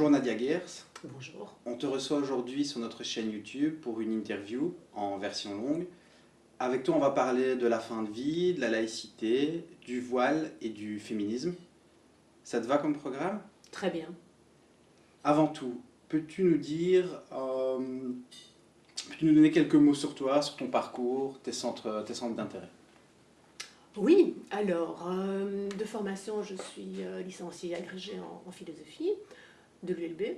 Bonjour Nadia Gers, Bonjour. on te reçoit aujourd'hui sur notre chaîne YouTube pour une interview en version longue. Avec toi on va parler de la fin de vie, de la laïcité, du voile et du féminisme. Ça te va comme programme? Très bien. Avant tout, peux-tu nous dire, peux-tu nous donner quelques mots sur toi, sur ton parcours, tes centres d'intérêt? Oui, alors, de formation, je suis licenciée agrégée en philosophie de l'ULB.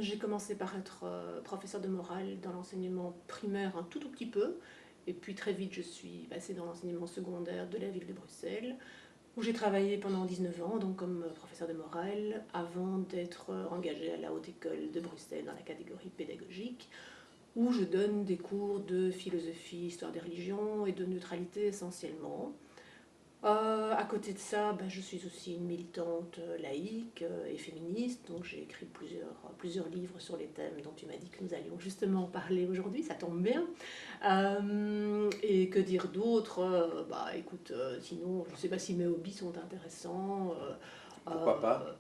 J'ai commencé par être professeure de morale dans l'enseignement primaire un tout petit peu, et puis très vite je suis passée dans l'enseignement secondaire de la ville de Bruxelles, où j'ai travaillé pendant 19 ans donc comme professeure de morale, avant d'être engagée à la Haute École de Bruxelles dans la catégorie pédagogique, où je donne des cours de philosophie, histoire des religions et de neutralité essentiellement. À côté de ça, je suis aussi une militante laïque et féministe, donc j'ai écrit plusieurs livres sur les thèmes dont tu m'as dit que nous allions justement parler aujourd'hui, ça tombe bien. Et que dire d'autre? Écoute, sinon, je ne sais pas si mes hobbies sont intéressants. Pourquoi pas?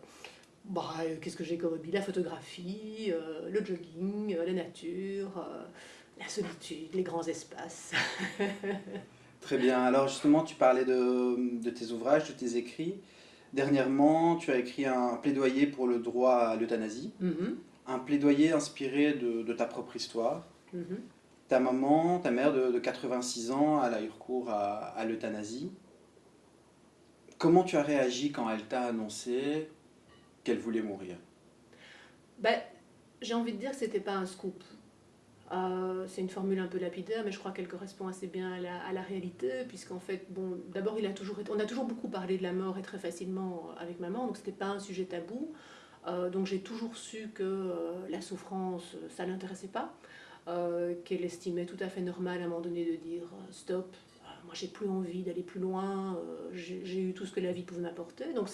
Qu'est-ce que j'ai comme hobby? La photographie, le jogging, la nature, la solitude, les grands espaces. Très bien, alors justement tu parlais de tes ouvrages, de tes écrits. Dernièrement tu as écrit un plaidoyer pour le droit à l'euthanasie, Mhm, un plaidoyer inspiré de ta propre histoire. mhm. Ta maman, ta mère de 86 ans, elle a eu recours à l'euthanasie. Comment tu as réagi quand elle t'a annoncé qu'elle voulait mourir? Ben, j'ai envie de dire que c'était pas un scoop. C'est une formule un peu lapidaire, mais je crois qu'elle correspond assez bien à la réalité, puisqu'en fait, bon, d'abord, on a toujours beaucoup parlé de la mort et très facilement avec maman, donc c'était pas un sujet tabou. Donc j'ai toujours su que la souffrance, ça l'intéressait pas, qu'elle estimait tout à fait normal à un moment donné de dire stop. Moi, j'ai plus envie d'aller plus loin. J'ai eu tout ce que la vie pouvait m'apporter. Donc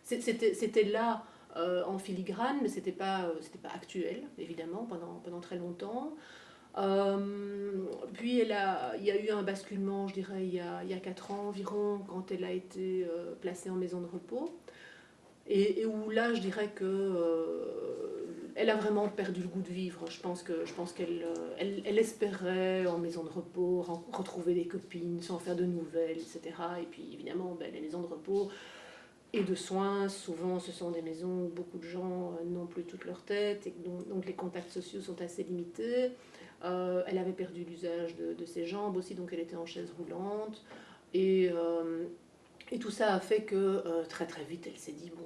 c'était là en filigrane, mais c'était pas actuel, évidemment, pendant très longtemps. Puis il y a eu un basculement, je dirais, il y a 4 ans environ, quand elle a été placée en maison de repos. Et où là, je dirais que elle a vraiment perdu le goût de vivre. Je pense qu'elle elle espérait en maison de repos retrouver des copines sans faire de nouvelles, etc. Et puis évidemment, les maisons de repos et de soins, souvent ce sont des maisons où beaucoup de gens n'ont plus toute leur tête, et donc les contacts sociaux sont assez limités. Elle avait perdu l'usage de ses jambes aussi, donc elle était en chaise roulante. Et, euh, et tout ça a fait que très très vite elle s'est dit bon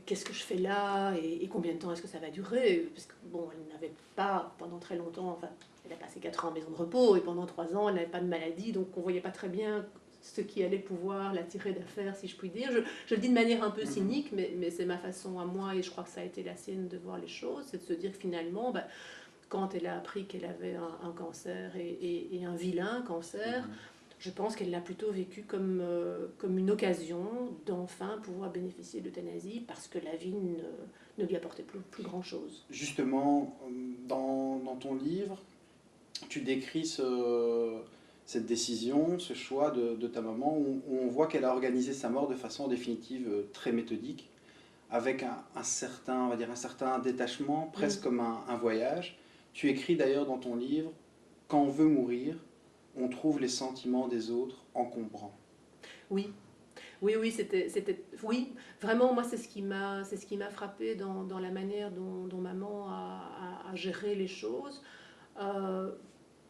qu'est-ce que je fais là et combien de temps est-ce que ça va durer, parce que bon, elle n'avait pas pendant très longtemps, enfin elle a passé 4 ans en maison de repos et pendant 3 ans elle n'avait pas de maladie, donc on voyait pas très bien ce qui allait pouvoir la tirer d'affaire, si je puis dire. Je le dis de manière un peu cynique, mais c'est ma façon à moi, et je crois que ça a été la sienne de voir les choses, c'est de se dire que finalement, quand elle a appris qu'elle avait un cancer et un vilain cancer, je pense qu'elle l'a plutôt vécu comme une occasion d'enfin pouvoir bénéficier de l'euthanasie, parce que la vie ne lui apportait plus grand-chose. Justement, dans ton livre, tu décris cette décision, ce choix de ta maman, où on voit qu'elle a organisé sa mort de façon définitive très méthodique, avec un certain, on va dire, un certain détachement, presque Mm. comme un voyage. Tu écris d'ailleurs dans ton livre, quand on veut mourir, on trouve les sentiments des autres encombrants. Oui, oui, oui, vraiment, moi, c'est ce qui m'a frappé dans la manière dont maman a géré les choses. Euh,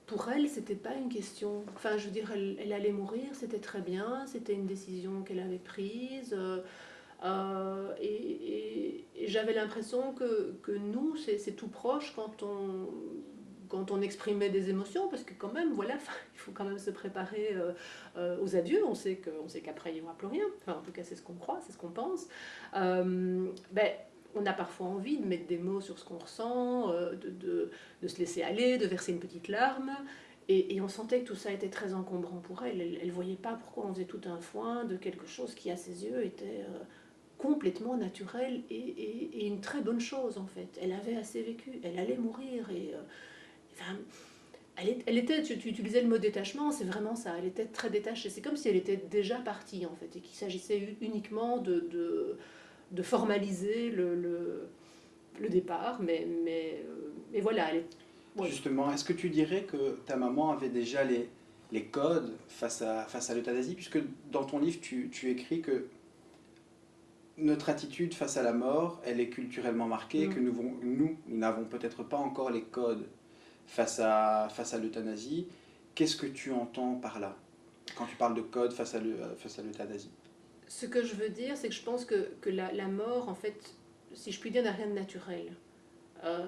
pour elle, c'était pas une question. Enfin, je veux dire, elle allait mourir, c'était très bien, c'était une décision qu'elle avait prise. Et j'avais l'impression que nous, c'est tout proche quand on exprimait des émotions, parce que quand même, voilà, il faut quand même se préparer aux adieux. On sait qu'après, il n'y aura plus rien. Enfin, en tout cas, c'est ce qu'on croit, c'est ce qu'on pense. Euh, ben, on a parfois envie de mettre des mots sur ce qu'on ressent, de se laisser aller, de verser une petite larme. Et on sentait que tout ça était très encombrant pour elle. Elle ne voyait pas pourquoi on faisait tout un foin de quelque chose qui, à ses yeux, était complètement naturel et une très bonne chose en fait. Elle avait assez vécu, elle allait mourir enfin, elle était, tu utilisais le mot détachement, c'est vraiment ça, elle était très détachée. C'est comme si elle était déjà partie en fait et qu'il s'agissait uniquement de formaliser le départ, mais voilà. Ouais. Justement, est-ce que tu dirais que ta maman avait déjà les codes face à l'euthanasie, puisque dans ton livre, tu écris que notre attitude face à la mort, elle est culturellement marquée, que nous n'avons peut-être pas encore les codes face à l'euthanasie. Qu'est-ce que tu entends par là, quand tu parles de code face à l'euthanasie? Ce que je veux dire, c'est que je pense que la mort, en fait, si je puis dire, n'a rien de naturel.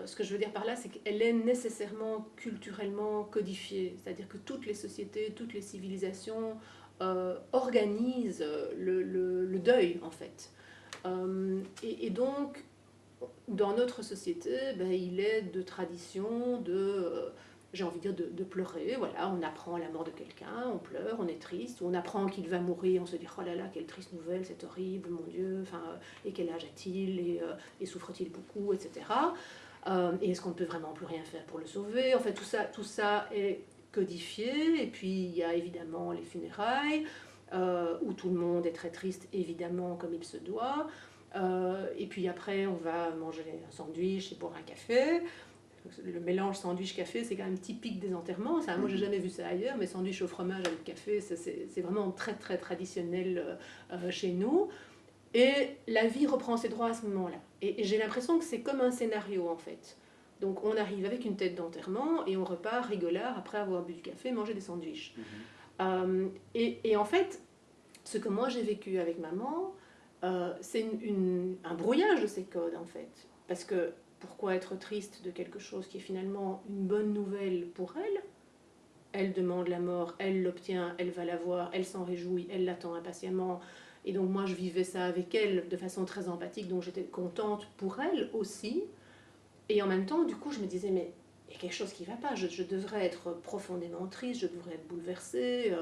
Ce que je veux dire par là, c'est qu'elle est nécessairement culturellement codifiée. C'est-à-dire que toutes les sociétés, toutes les civilisations organisent le deuil, en fait. Et donc, dans notre société, ben, il est de tradition j'ai envie de dire, de pleurer. Voilà, on apprend la mort de quelqu'un, on pleure, on est triste, on apprend qu'il va mourir, on se dit oh là là, quelle triste nouvelle, c'est horrible, mon Dieu, enfin, et quel âge a-t-il, et souffre-t-il beaucoup, etc. Et est-ce qu'on ne peut vraiment plus rien faire pour le sauver? En fait, tout ça est codifié, et puis il y a évidemment les funérailles, où tout le monde est très triste, évidemment, comme il se doit. Et puis après, on va manger un sandwich et boire un café. Le mélange sandwich-café, c'est quand même typique des enterrements. Ça, moi, j'ai jamais vu ça ailleurs, mais sandwich au fromage avec café, c'est vraiment très, très traditionnel chez nous. Et la vie reprend ses droits à ce moment-là. Et j'ai l'impression que c'est comme un scénario, en fait. Donc, on arrive avec une tête d'enterrement et on repart rigolard après avoir bu du café, manger des sandwichs. Et en fait, ce que moi j'ai vécu avec maman, c'est un brouillage de ces codes, en fait. Parce que pourquoi être triste de quelque chose qui est finalement une bonne nouvelle pour elle? Elle demande la mort, elle l'obtient, elle va la voir, elle s'en réjouit, elle l'attend impatiemment. Et donc moi je vivais ça avec elle de façon très empathique, donc j'étais contente pour elle aussi. Et en même temps, du coup, je me disais, mais il y a quelque chose qui ne va pas, je devrais être profondément triste, je devrais être bouleversée.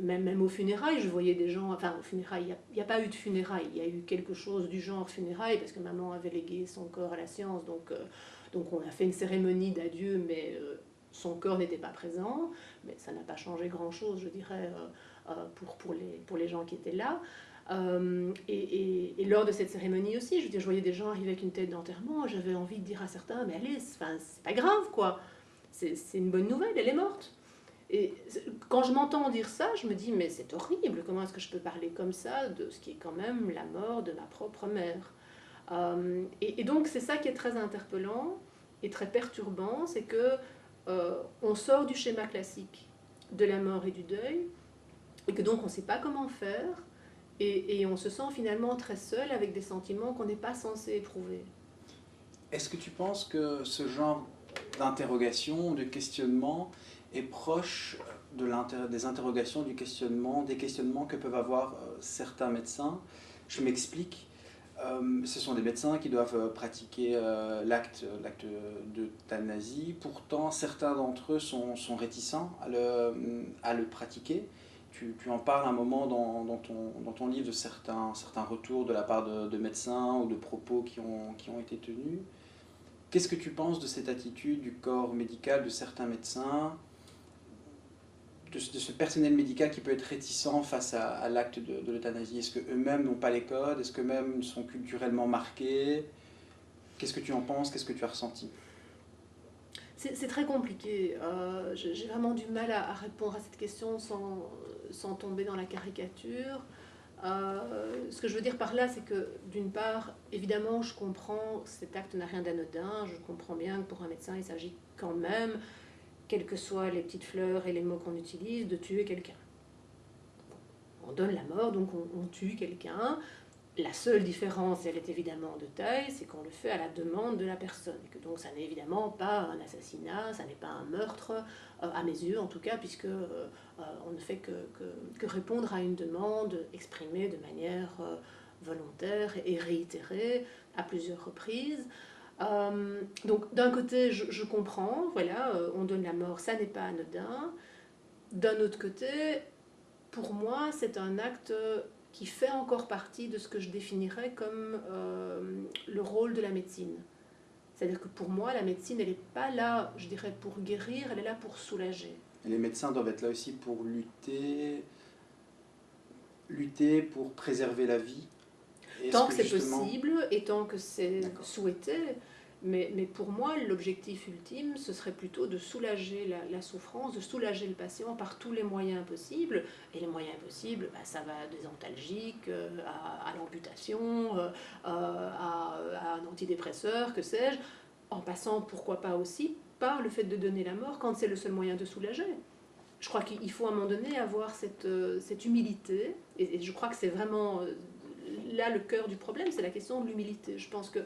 Même aux funérailles, je voyais des gens, enfin aux funérailles, il n'y a pas eu de funérailles, il y a eu quelque chose du genre funérailles, parce que maman avait légué son corps à la science, donc on a fait une cérémonie d'adieu, mais son corps n'était pas présent, mais ça n'a pas changé grand-chose, je dirais, pour les gens qui étaient là. Et lors de cette cérémonie aussi, je veux dire, je voyais des gens arriver avec une tête d'enterrement, j'avais envie de dire à certains, mais allez, c'est pas grave, quoi, c'est une bonne nouvelle, elle est morte. Et quand je m'entends dire ça, je me dis, mais c'est horrible, comment est-ce que je peux parler comme ça de ce qui est quand même la mort de ma propre mère? Et donc c'est ça qui est très interpellant et très perturbant, c'est que on sort du schéma classique de la mort et du deuil, et que donc on ne sait pas comment faire, et on se sent finalement très seul avec des sentiments qu'on n'est pas censé éprouver. Est-ce que tu penses que ce genre d'interrogation, de questionnement, est proche des interrogations, du questionnement, des questionnements que peuvent avoir certains médecins? Je m'explique. Ce sont des médecins qui doivent pratiquer l'acte d'euthanasie. Pourtant, certains d'entre eux sont réticents à le pratiquer. Tu en parles un moment dans ton livre de certains retours de la part de médecins ou de propos qui ont été tenus. Qu'est-ce que tu penses de cette attitude du corps médical, de certains médecins, de ce personnel médical qui peut être réticent face à l'acte de l'euthanasie? Est-ce qu'eux-mêmes n'ont pas les codes? Est-ce qu'eux-mêmes sont culturellement marqués? Qu'est-ce que tu en penses? Qu'est-ce que tu as ressenti? C'est très compliqué. J'ai vraiment du mal à répondre à cette question sans tomber dans la caricature. Ce que je veux dire par là, c'est que d'une part, évidemment, je comprends, cet acte n'a rien d'anodin, je comprends bien que pour un médecin, il s'agit quand même, quelles que soient les petites fleurs et les mots qu'on utilise, de tuer quelqu'un. On donne la mort, donc on tue quelqu'un. La seule différence, elle est évidemment de taille, c'est qu'on le fait à la demande de la personne. Et que donc ça n'est évidemment pas un assassinat, ça n'est pas un meurtre, à mes yeux en tout cas, puisque on ne fait que répondre à une demande exprimée de manière volontaire et réitérée à plusieurs reprises. Donc d'un côté, je comprends, voilà, on donne la mort, ça n'est pas anodin. D'un autre côté, pour moi, c'est un acte qui fait encore partie de ce que je définirais comme le rôle de la médecine. C'est-à-dire que pour moi, la médecine, elle n'est pas là, je dirais, pour guérir, elle est là pour soulager. Et les médecins doivent être là aussi pour lutter pour préserver la vie. Est-ce Tant que que c'est justement... possible et tant que c'est D'accord. souhaité. Mais pour moi, l'objectif ultime, ce serait plutôt de soulager la souffrance, de soulager le patient par tous les moyens possibles. Et les moyens possibles, bah, ça va des antalgiques à l'amputation, à un antidépresseur, que sais-je, en passant, pourquoi pas aussi, par le fait de donner la mort quand c'est le seul moyen de soulager. Je crois qu'il faut à un moment donné avoir cette humilité, et je crois que c'est vraiment là le cœur du problème, c'est la question de l'humilité. Je pense que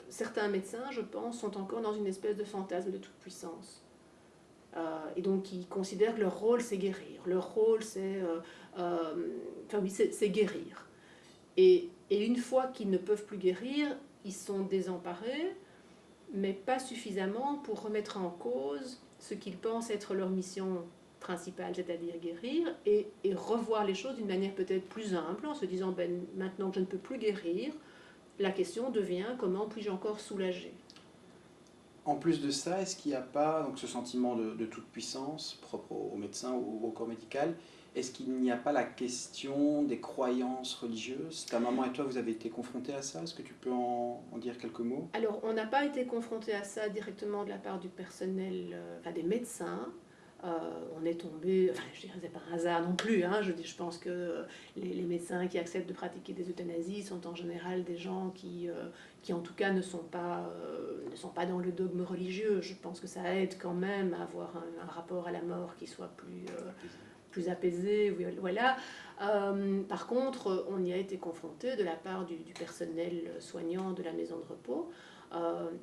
certains médecins, je pense, sont encore dans une espèce de fantasme de toute puissance. Et donc ils considèrent que leur rôle c'est guérir. Leur rôle enfin oui, c'est guérir. Et une fois qu'ils ne peuvent plus guérir, ils sont désemparés, mais pas suffisamment pour remettre en cause ce qu'ils pensent être leur mission principale, c'est-à-dire guérir, et revoir les choses d'une manière peut-être plus humble, en se disant, ben, maintenant que je ne peux plus guérir, la question devient comment puis-je encore soulager. En plus de ça, est-ce qu'il n'y a pas donc, ce sentiment de toute puissance propre au médecin ou au corps médical? Est-ce qu'il n'y a pas la question des croyances religieuses? Ta maman et toi, vous avez été confrontés à ça? Est-ce que tu peux en dire quelques mots? Alors, on n'a pas été confronté à ça directement de la part du personnel, enfin des médecins. On est tombé, enfin je dirais c'est pas un hasard non plus, hein, je pense que les médecins qui acceptent de pratiquer des euthanasies sont en général des gens qui en tout cas ne sont pas dans le dogme religieux. Je pense que ça aide quand même à avoir un rapport à la mort qui soit plus apaisé, voilà. Par contre, on y a été confronté de la part du personnel soignant de la maison de repos.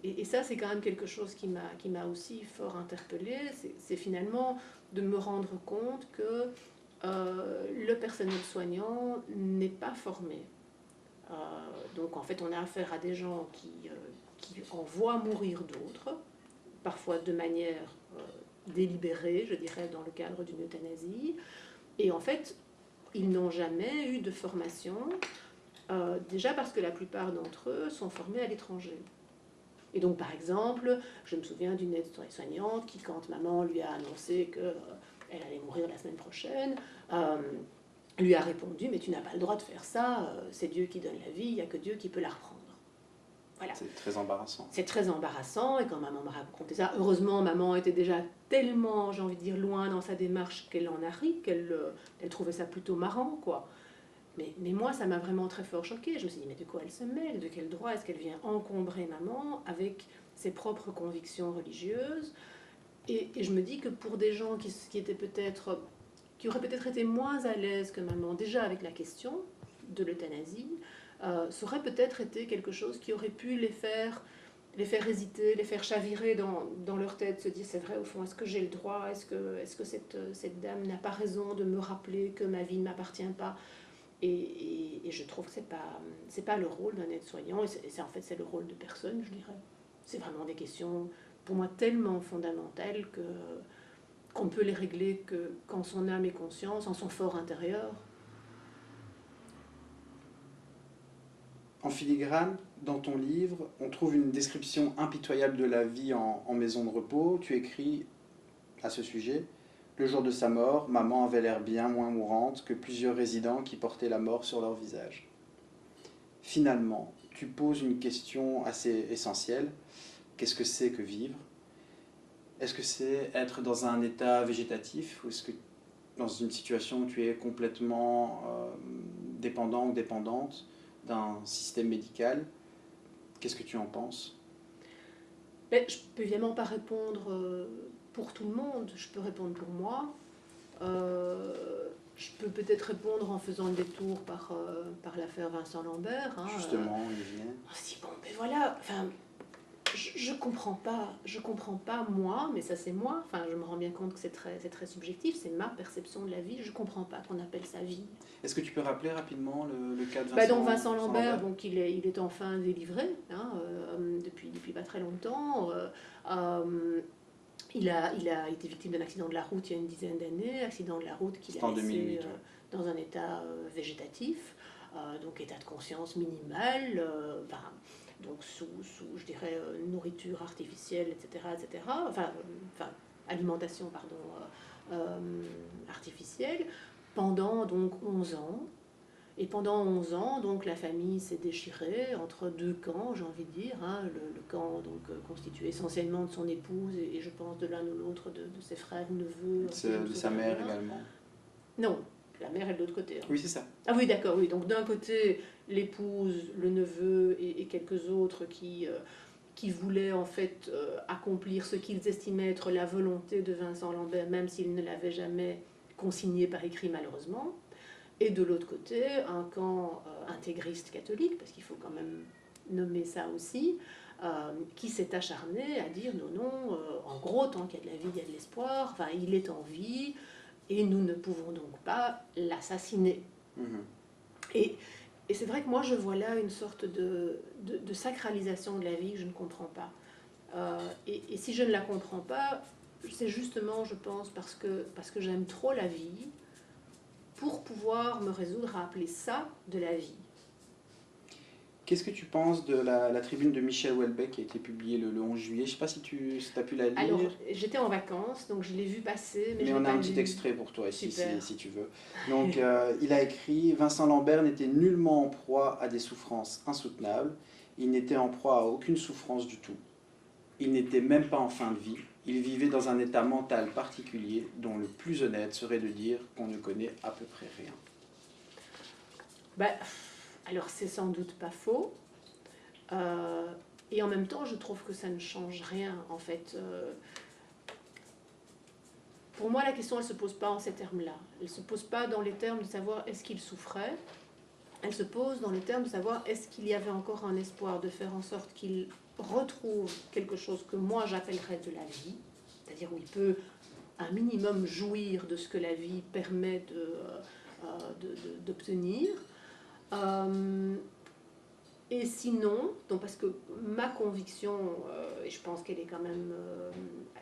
Et ça, c'est quand même quelque chose qui m'a aussi fort interpellée. C'est finalement de me rendre compte que le personnel soignant n'est pas formé. Donc en fait, on a affaire à des gens qui en voient mourir d'autres, parfois de manière délibérée, je dirais, dans le cadre d'une euthanasie. Et en fait, ils n'ont jamais eu de formation, déjà parce que la plupart d'entre eux sont formés à l'étranger. Et donc, par exemple, je me souviens d'une aide-soignante qui, quand maman lui a annoncé qu'elle allait mourir la semaine prochaine, lui a répondu, mais tu n'as pas le droit de faire ça, c'est Dieu qui donne la vie, il n'y a que Dieu qui peut la reprendre. Voilà. C'est très embarrassant. C'est très embarrassant, et quand maman m'a raconté ça, heureusement, maman était déjà tellement, j'ai envie de dire, loin dans sa démarche qu'elle en a ri, qu'elle trouvait ça plutôt marrant, quoi. Mais moi, ça m'a vraiment très fort choquée. Je me suis dit, mais de quoi elle se mêle? De quel droit est-ce qu'elle vient encombrer maman avec ses propres convictions religieuses? Et je me dis que pour des gens qui auraient peut-être été moins à l'aise que maman, déjà avec la question de l'euthanasie, ça aurait peut-être été quelque chose qui aurait pu les faire hésiter, les faire chavirer dans leur tête, se dire c'est vrai au fond, est-ce que j'ai le droit, est-ce que cette dame n'a pas raison de me rappeler que ma vie ne m'appartient pas? Et je trouve que c'est pas le rôle d'un aide-soignant, et en fait c'est le rôle de personne, je dirais. C'est vraiment des questions pour moi tellement fondamentales qu'on ne peut les régler qu'en son âme et conscience, en son fort intérieur. En filigrane, dans ton livre, on trouve une description impitoyable de la vie en maison de repos. Tu écris à ce sujet: le jour de sa mort, maman avait l'air bien moins mourante que plusieurs résidents qui portaient la mort sur leur visage. Finalement, tu poses une question assez essentielle. Qu'est-ce que c'est que vivre? Est-ce que c'est être dans un état végétatif, ou est-ce que dans une situation où tu es complètement dépendant ou dépendante d'un système médical? Qu'est-ce que tu en penses? Mais je ne peux évidemment pas répondre pour tout le monde, je peux répondre pour moi. Je peux peut-être répondre en faisant le détour par l'affaire Vincent Lambert. Hein, Justement, il vient. on se dit, bon, ben voilà, enfin, je comprends pas moi, mais ça c'est moi, enfin, je me rends bien compte que c'est très subjectif, c'est ma perception de la vie, je comprends pas qu'on appelle ça vie. Est-ce que tu peux rappeler rapidement le cas de Bah Vincent, donc Vincent Lambert, donc il est enfin délivré, hein, depuis pas très longtemps. Il a été victime d'un accident de la route il y a une dizaine d'années, accident de la route qui l'a en laissé 2008, ouais. Dans un état végétatif, donc état de conscience minimal, donc sous je dirais, nourriture artificielle, etc. Enfin alimentation, pardon, artificielle, pendant donc 11 ans. Et pendant 11 ans, donc, la famille s'est déchirée entre deux camps, j'ai envie de dire. Hein. Le camp donc, constitué essentiellement de son épouse et je pense de l'un ou l'autre de ses frères ou neveux. De sa mère également. Non, la mère est de l'autre côté. Hein. Oui, c'est ça. Ah oui, d'accord, oui. Donc d'un côté, l'épouse, le neveu et quelques autres qui voulaient en fait accomplir ce qu'ils estimaient être la volonté de Vincent Lambert, même s'il ne l'avait jamais consigné par écrit malheureusement. Et de l'autre côté, un camp intégriste catholique, parce qu'il faut quand même nommer ça aussi, qui s'est acharné à dire non, non, en gros, tant qu'il y a de la vie, il y a de l'espoir, enfin, il est en vie, et nous ne pouvons donc pas l'assassiner. Et c'est vrai que moi, je vois là une sorte de sacralisation de la vie que je ne comprends pas. Et si je ne la comprends pas, c'est justement, je pense, parce que j'aime trop la vie, pour pouvoir me résoudre à appeler ça de la vie. Qu'est-ce que tu penses de la tribune de Michel Houellebecq qui a été publiée le 11 juillet? Je ne sais pas si tu as pu la lire. Alors, j'étais en vacances, donc je l'ai vue passer. Mais on a un petit extrait pour toi ici, si tu veux. Donc, il a écrit « Vincent Lambert n'était nullement en proie à des souffrances insoutenables. Il n'était en proie à aucune souffrance du tout. Il n'était même pas en fin de vie. Il vivait dans un état mental particulier dont le plus honnête serait de dire qu'on ne connaît à peu près rien. » Alors c'est sans doute pas faux. Et en même temps, je trouve que ça ne change rien, en fait. Pour moi, la question, elle ne se pose pas en ces termes-là. Elle ne se pose pas dans les termes de savoir est-ce qu'il souffrait. Elle se pose dans les termes de savoir est-ce qu'il y avait encore un espoir de faire en sorte qu'il retrouve quelque chose que moi j'appellerais de la vie, c'est-à-dire où il peut un minimum jouir de ce que la vie permet d'obtenir. Et sinon, donc parce que ma conviction, et je pense qu'elle est quand même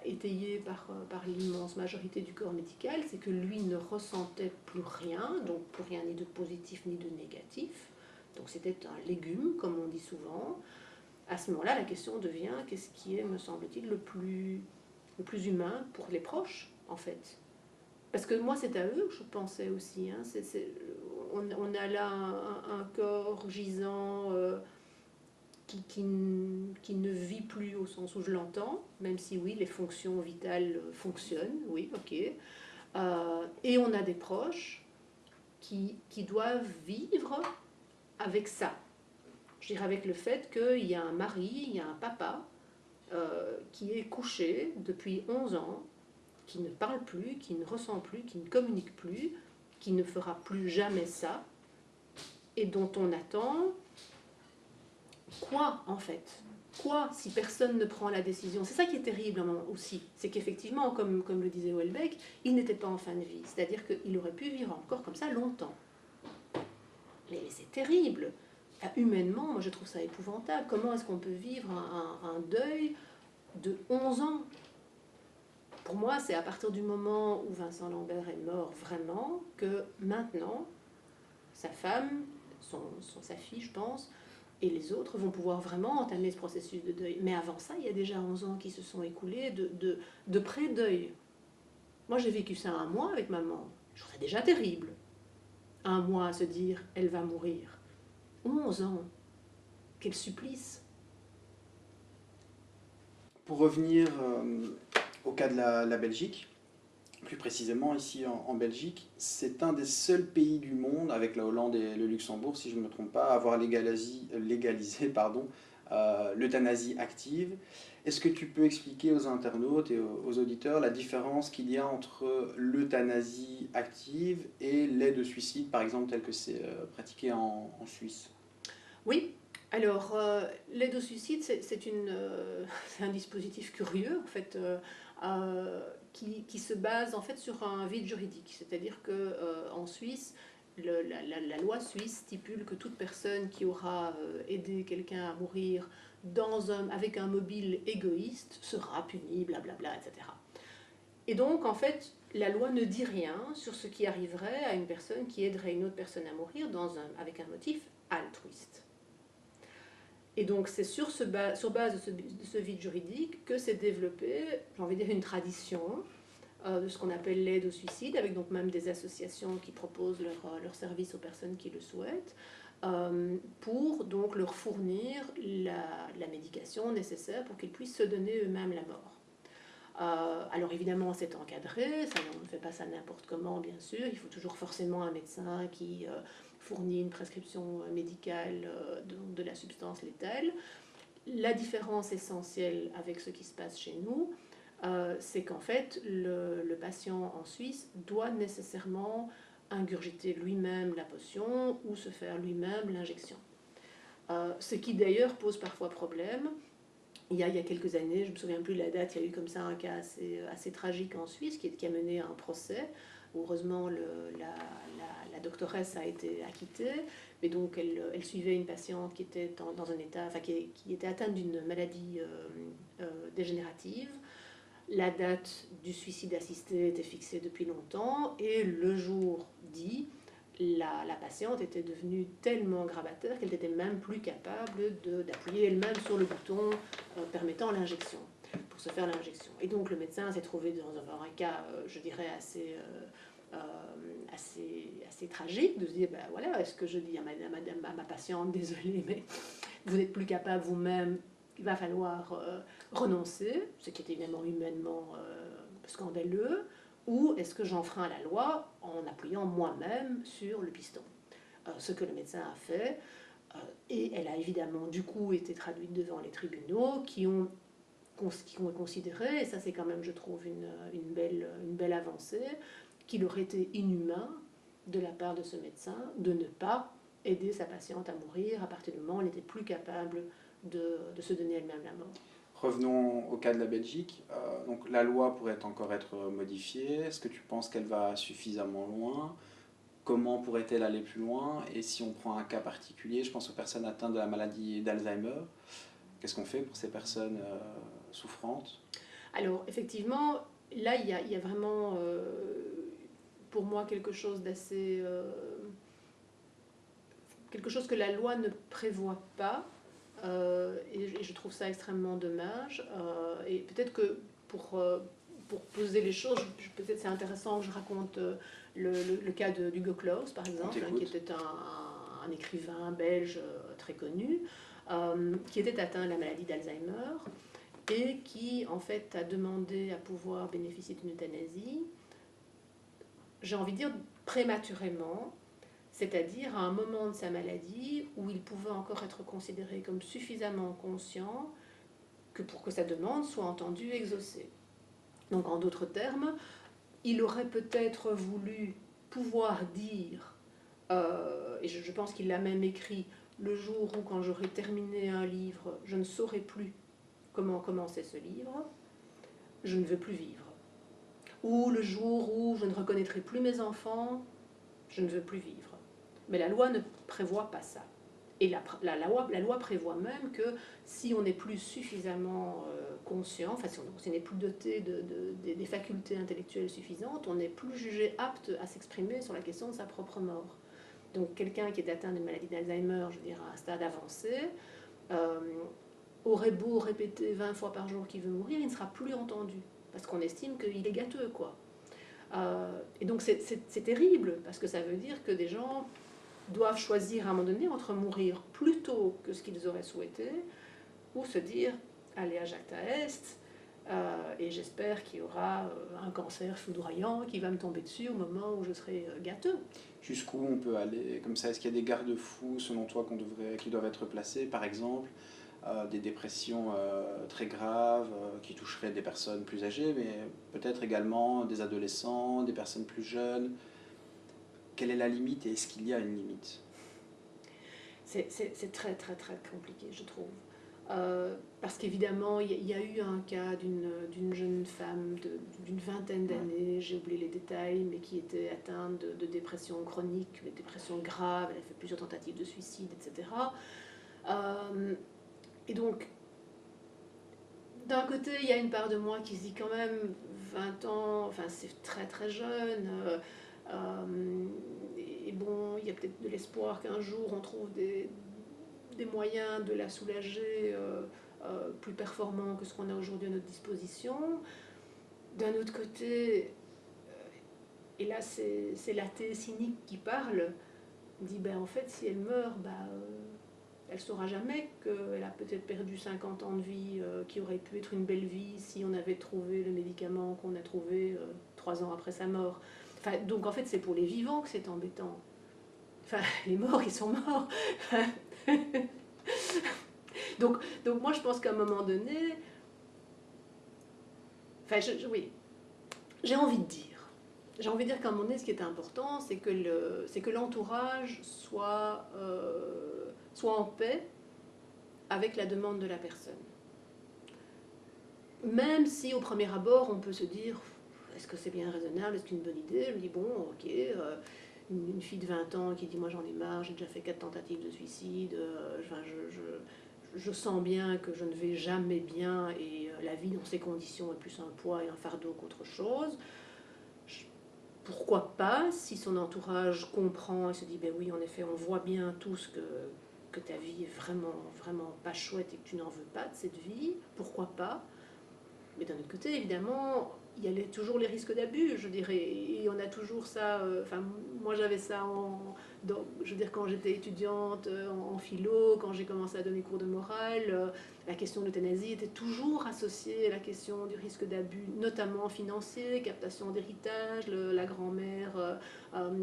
étayée par l'immense majorité du corps médical, c'est que lui ne ressentait plus rien, donc plus rien ni de positif ni de négatif. Donc c'était un légume, comme on dit souvent. À ce moment-là, la question devient qu'est-ce qui est, me semble-t-il, le plus humain pour les proches, en fait. Parce que moi, c'est à eux que je pensais aussi. Hein. On a là un corps gisant qui ne vit plus au sens où je l'entends, même si oui, les fonctions vitales fonctionnent, oui, ok. Et on a des proches qui doivent vivre avec ça. Je dirais avec le fait qu'il y a un mari, il y a un papa qui est couché depuis 11 ans, qui ne parle plus, qui ne ressent plus, qui ne communique plus, qui ne fera plus jamais ça, et dont on attend quoi en fait? Quoi si personne ne prend la décision? C'est ça qui est terrible aussi, c'est qu'effectivement, comme le disait Houellebecq, il n'était pas en fin de vie, c'est-à-dire qu'il aurait pu vivre encore comme ça longtemps. Mais c'est terrible. Humainement, moi je trouve ça épouvantable. Comment est-ce qu'on peut vivre un deuil de 11 ans? Pour moi, c'est à partir du moment où Vincent Lambert est mort vraiment que maintenant, sa femme, sa fille, je pense, et les autres vont pouvoir vraiment entamer ce processus de deuil. Mais avant ça, il y a déjà 11 ans qui se sont écoulés de pré-deuil. Moi, j'ai vécu ça un mois avec maman. Je trouve ça déjà terrible. Un mois à se dire, elle va mourir. 11 ans. Quel supplice. Pour revenir au cas de la Belgique, plus précisément ici en Belgique, c'est un des seuls pays du monde, avec la Hollande et le Luxembourg, si je ne me trompe pas, à avoir légalisé l'euthanasie active. Est-ce que tu peux expliquer aux internautes et aux auditeurs la différence qu'il y a entre l'euthanasie active et l'aide au suicide, par exemple, tel que c'est pratiqué en Suisse? Oui, alors l'aide au suicide, c'est un dispositif curieux, en fait, qui se base en fait sur un vide juridique. C'est-à-dire qu'en Suisse, la loi suisse stipule que toute personne qui aura aidé quelqu'un à mourir avec un mobile égoïste sera punie, blablabla, etc. Et donc, en fait, la loi ne dit rien sur ce qui arriverait à une personne qui aiderait une autre personne à mourir avec un motif altruiste. Et donc, c'est sur base de ce vide juridique que s'est développée, j'ai envie de dire, une tradition de ce qu'on appelle l'aide au suicide, avec donc même des associations qui proposent leurs services aux personnes qui le souhaitent, pour donc leur fournir la médication nécessaire pour qu'ils puissent se donner eux-mêmes la mort. Alors évidemment c'est encadré, ça, on ne fait pas ça n'importe comment bien sûr, il faut toujours forcément un médecin qui fournit une prescription médicale de la substance létale. La différence essentielle avec ce qui se passe chez nous, c'est qu'en fait le patient en Suisse doit nécessairement ingurgiter lui-même la potion ou se faire lui-même l'injection. Ce qui d'ailleurs pose parfois problème. Il y a quelques années, je ne me souviens plus de la date, il y a eu comme ça un cas assez tragique en Suisse qui a mené à un procès. Heureusement, la doctoresse a été acquittée, mais donc elle suivait une patiente qui était dans un état, enfin qui était atteinte d'une maladie dégénérative. La date du suicide assisté était fixée depuis longtemps et le jour dit, la patiente était devenue tellement gravataire qu'elle n'était même plus capable d'appuyer elle-même sur le bouton permettant l'injection, pour se faire l'injection. Et donc le médecin s'est trouvé dans un cas, je dirais, assez tragique, de se dire, ben voilà, est-ce que je dis à ma patiente, désolée, mais vous n'êtes plus capable vous-même, il va falloir renoncer, ce qui est évidemment humainement scandaleux, ou est-ce que j'enfreins la loi en appuyant moi-même sur le piston, ce que le médecin a fait, et elle a évidemment du coup été traduite devant les tribunaux qui ont considéré, et ça c'est quand même je trouve une belle avancée, qu'il aurait été inhumain de la part de ce médecin de ne pas aider sa patiente à mourir à partir du moment où elle n'était plus capable de se donner elle-même la mort. Revenons au cas de la Belgique. Donc la loi pourrait encore être modifiée. Est-ce que tu penses qu'elle va suffisamment loin? Comment pourrait-elle aller plus loin? Et si on prend un cas particulier, je pense aux personnes atteintes de la maladie d'Alzheimer, qu'est-ce qu'on fait pour ces personnes souffrantes? Alors effectivement, là il y a vraiment pour moi quelque chose d'assez... quelque chose que la loi ne prévoit pas, et je trouve ça extrêmement dommage. Et peut-être que pour poser les choses, peut-être c'est intéressant que je raconte le cas d'Hugo Claus, par exemple, qui était un écrivain belge très connu, qui était atteint de la maladie d'Alzheimer et qui en fait a demandé à pouvoir bénéficier d'une euthanasie, j'ai envie de dire prématurément, c'est-à-dire à un moment de sa maladie où il pouvait encore être considéré comme suffisamment conscient que pour que sa demande soit entendue et exaucée. Donc en d'autres termes, il aurait peut-être voulu pouvoir dire, et je pense qu'il l'a même écrit, le jour où quand j'aurai terminé un livre, je ne saurai plus comment commencer ce livre, je ne veux plus vivre. Ou le jour où je ne reconnaîtrai plus mes enfants, je ne veux plus vivre. Mais la loi ne prévoit pas ça. Et la loi prévoit même que si on n'est plus suffisamment conscient, enfin si on n'est plus doté des facultés intellectuelles suffisantes, on n'est plus jugé apte à s'exprimer sur la question de sa propre mort. Donc quelqu'un qui est atteint d'une maladie d'Alzheimer, je veux dire à un stade avancé, aurait beau répéter 20 fois par jour qu'il veut mourir, il ne sera plus entendu, parce qu'on estime qu'il est gâteux, quoi. Et donc c'est terrible, parce que ça veut dire que des gens doivent choisir à un moment donné entre mourir plus tôt que ce qu'ils auraient souhaité, ou se dire, allez à Jacta Est, et j'espère qu'il y aura un cancer foudroyant qui va me tomber dessus au moment où je serai gâteux. Jusqu'où on peut aller comme ça? Est-ce qu'il y a des garde-fous, selon toi, qui doivent être placés, par exemple des dépressions très graves qui toucheraient des personnes plus âgées, mais peut-être également des adolescents, des personnes plus jeunes? Quelle est la limite et est-ce qu'il y a une limite? C'est très très très compliqué, je trouve. Parce qu'évidemment, il y a eu un cas d'une jeune femme d'une vingtaine d'années, j'ai oublié les détails, mais qui était atteinte de dépression chronique, de dépression grave, elle a fait plusieurs tentatives de suicide, etc. Et donc, d'un côté, il y a une part de moi qui se dit quand même 20 ans, enfin c'est très très jeune. Et bon, il y a peut-être de l'espoir qu'un jour on trouve des moyens de la soulager plus performants que ce qu'on a aujourd'hui à notre disposition. D'un autre côté, et là c'est l'athée cynique qui parle, dit ben en fait si elle meurt, elle ne saura jamais qu'elle a peut-être perdu 50 ans de vie, qui aurait pu être une belle vie si on avait trouvé le médicament qu'on a trouvé 3 ans après sa mort. Enfin, donc en fait c'est pour les vivants que c'est embêtant. Enfin, les morts, ils sont morts. donc moi je pense qu'à un moment donné, enfin oui, j'ai envie de dire. J'ai envie de dire qu'à un moment donné, ce qui est important, c'est que l'entourage soit en paix avec la demande de la personne. Même si au premier abord, on peut se dire, est-ce que c'est bien raisonnable, est-ce que c'est une bonne idée? Je me dis, bon, ok, une fille de 20 ans qui dit, moi j'en ai marre, j'ai déjà fait 4 tentatives de suicide, je sens bien que je ne vais jamais bien et la vie dans ces conditions est plus un poids et un fardeau qu'autre chose. Pourquoi pas, si son entourage comprend et se dit, ben oui, en effet, on voit bien tous que ta vie est vraiment, vraiment pas chouette et que tu n'en veux pas de cette vie, pourquoi pas? Mais d'un autre côté, évidemment, il y a toujours les risques d'abus, je dirais, et on a toujours ça, moi j'avais ça je veux dire, quand j'étais étudiante en philo, quand j'ai commencé à donner cours de morale, la question de l'euthanasie était toujours associée à la question du risque d'abus, notamment financier, captation d'héritage, la grand-mère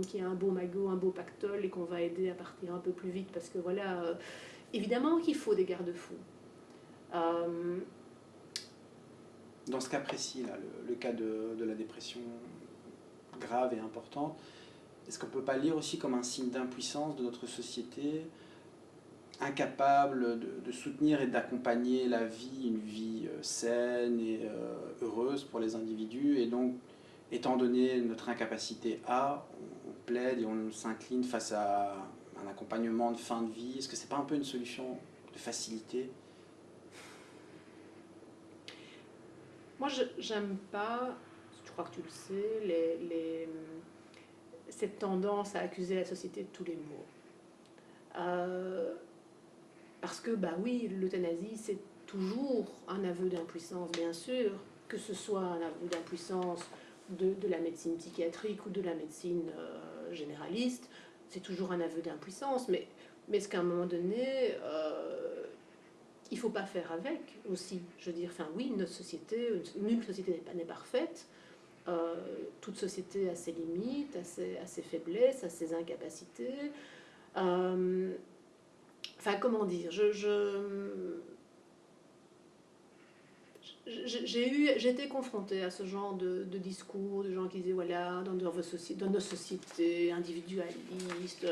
qui a un beau magot, un beau pactole et qu'on va aider à partir un peu plus vite parce que voilà, évidemment qu'il faut des garde-fous. Dans ce cas précis, là, le cas de la dépression grave et importante, est-ce qu'on ne peut pas lire aussi comme un signe d'impuissance de notre société, incapable de soutenir et d'accompagner la vie, une vie saine et heureuse pour les individus, et donc, étant donné notre incapacité on plaide et on s'incline face à un accompagnement de fin de vie? Est-ce que c'est pas un peu une solution de facilité? Moi, j'aime pas, je crois que tu le sais, cette tendance à accuser la société de tous les maux. Parce que, bah oui, l'euthanasie, c'est toujours un aveu d'impuissance, bien sûr, que ce soit un aveu d'impuissance de la médecine psychiatrique ou de la médecine généraliste, c'est toujours un aveu d'impuissance, mais ce qu'à un moment donné, il ne faut pas faire avec aussi. Je veux dire, enfin oui, notre société, nulle société n'est parfaite, toute société a ses limites, a ses faiblesses, a ses incapacités. Enfin, comment dire, j'ai été confrontée à ce genre de discours, de gens qui disaient voilà, dans nos sociétés individualistes,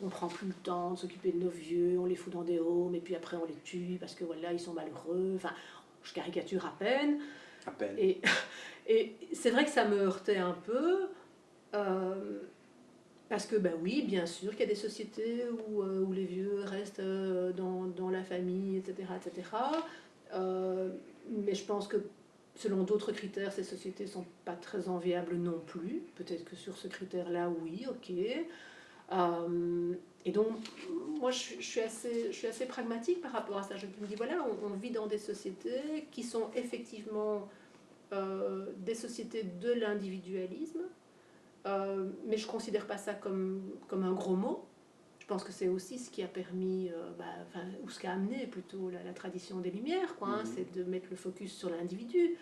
on prend plus le temps de s'occuper de nos vieux, on les fout dans des homes et puis après on les tue parce que voilà, ils sont malheureux. Enfin, je caricature à peine. À peine. Et c'est vrai que ça me heurtait un peu. Parce que, ben oui, bien sûr qu'il y a des sociétés où les vieux restent dans la famille, etc. etc. Mais je pense que selon d'autres critères, ces sociétés ne sont pas très enviables non plus. Peut-être que sur ce critère-là, oui, ok. Et donc, moi, je suis assez pragmatique par rapport à ça. Je me dis, voilà, on vit dans des sociétés qui sont effectivement des sociétés de l'individualisme. Mais je ne considère pas ça comme un gros mot. Je pense que c'est aussi ce qui a permis, ou ce qui a amené plutôt la tradition des Lumières, quoi, c'est de mettre le focus sur l'individu.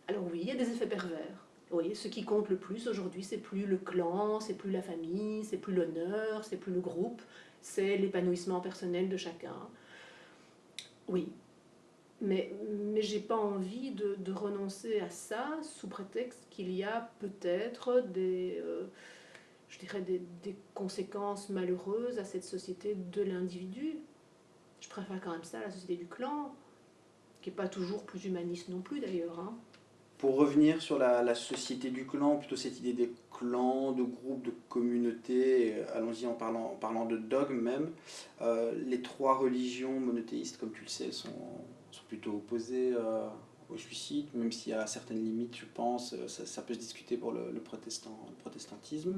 Alors oui, il y a des effets pervers. Oui, ce qui compte le plus aujourd'hui, c'est plus le clan, c'est plus la famille, c'est plus l'honneur, c'est plus le groupe, c'est l'épanouissement personnel de chacun. Oui, mais j'ai pas envie de renoncer à ça sous prétexte qu'il y a peut-être je dirais des conséquences malheureuses à cette société de l'individu. Je préfère quand même ça à la société du clan, qui n'est pas toujours plus humaniste non plus d'ailleurs. Hein. Pour revenir sur la société du clan, plutôt cette idée des clans, de groupes, de communautés, allons-y en parlant de dogme même, les trois religions monothéistes, comme tu le sais, sont plutôt opposées au suicide, même s'il y a certaines limites, je pense, ça peut se discuter pour le protestantisme,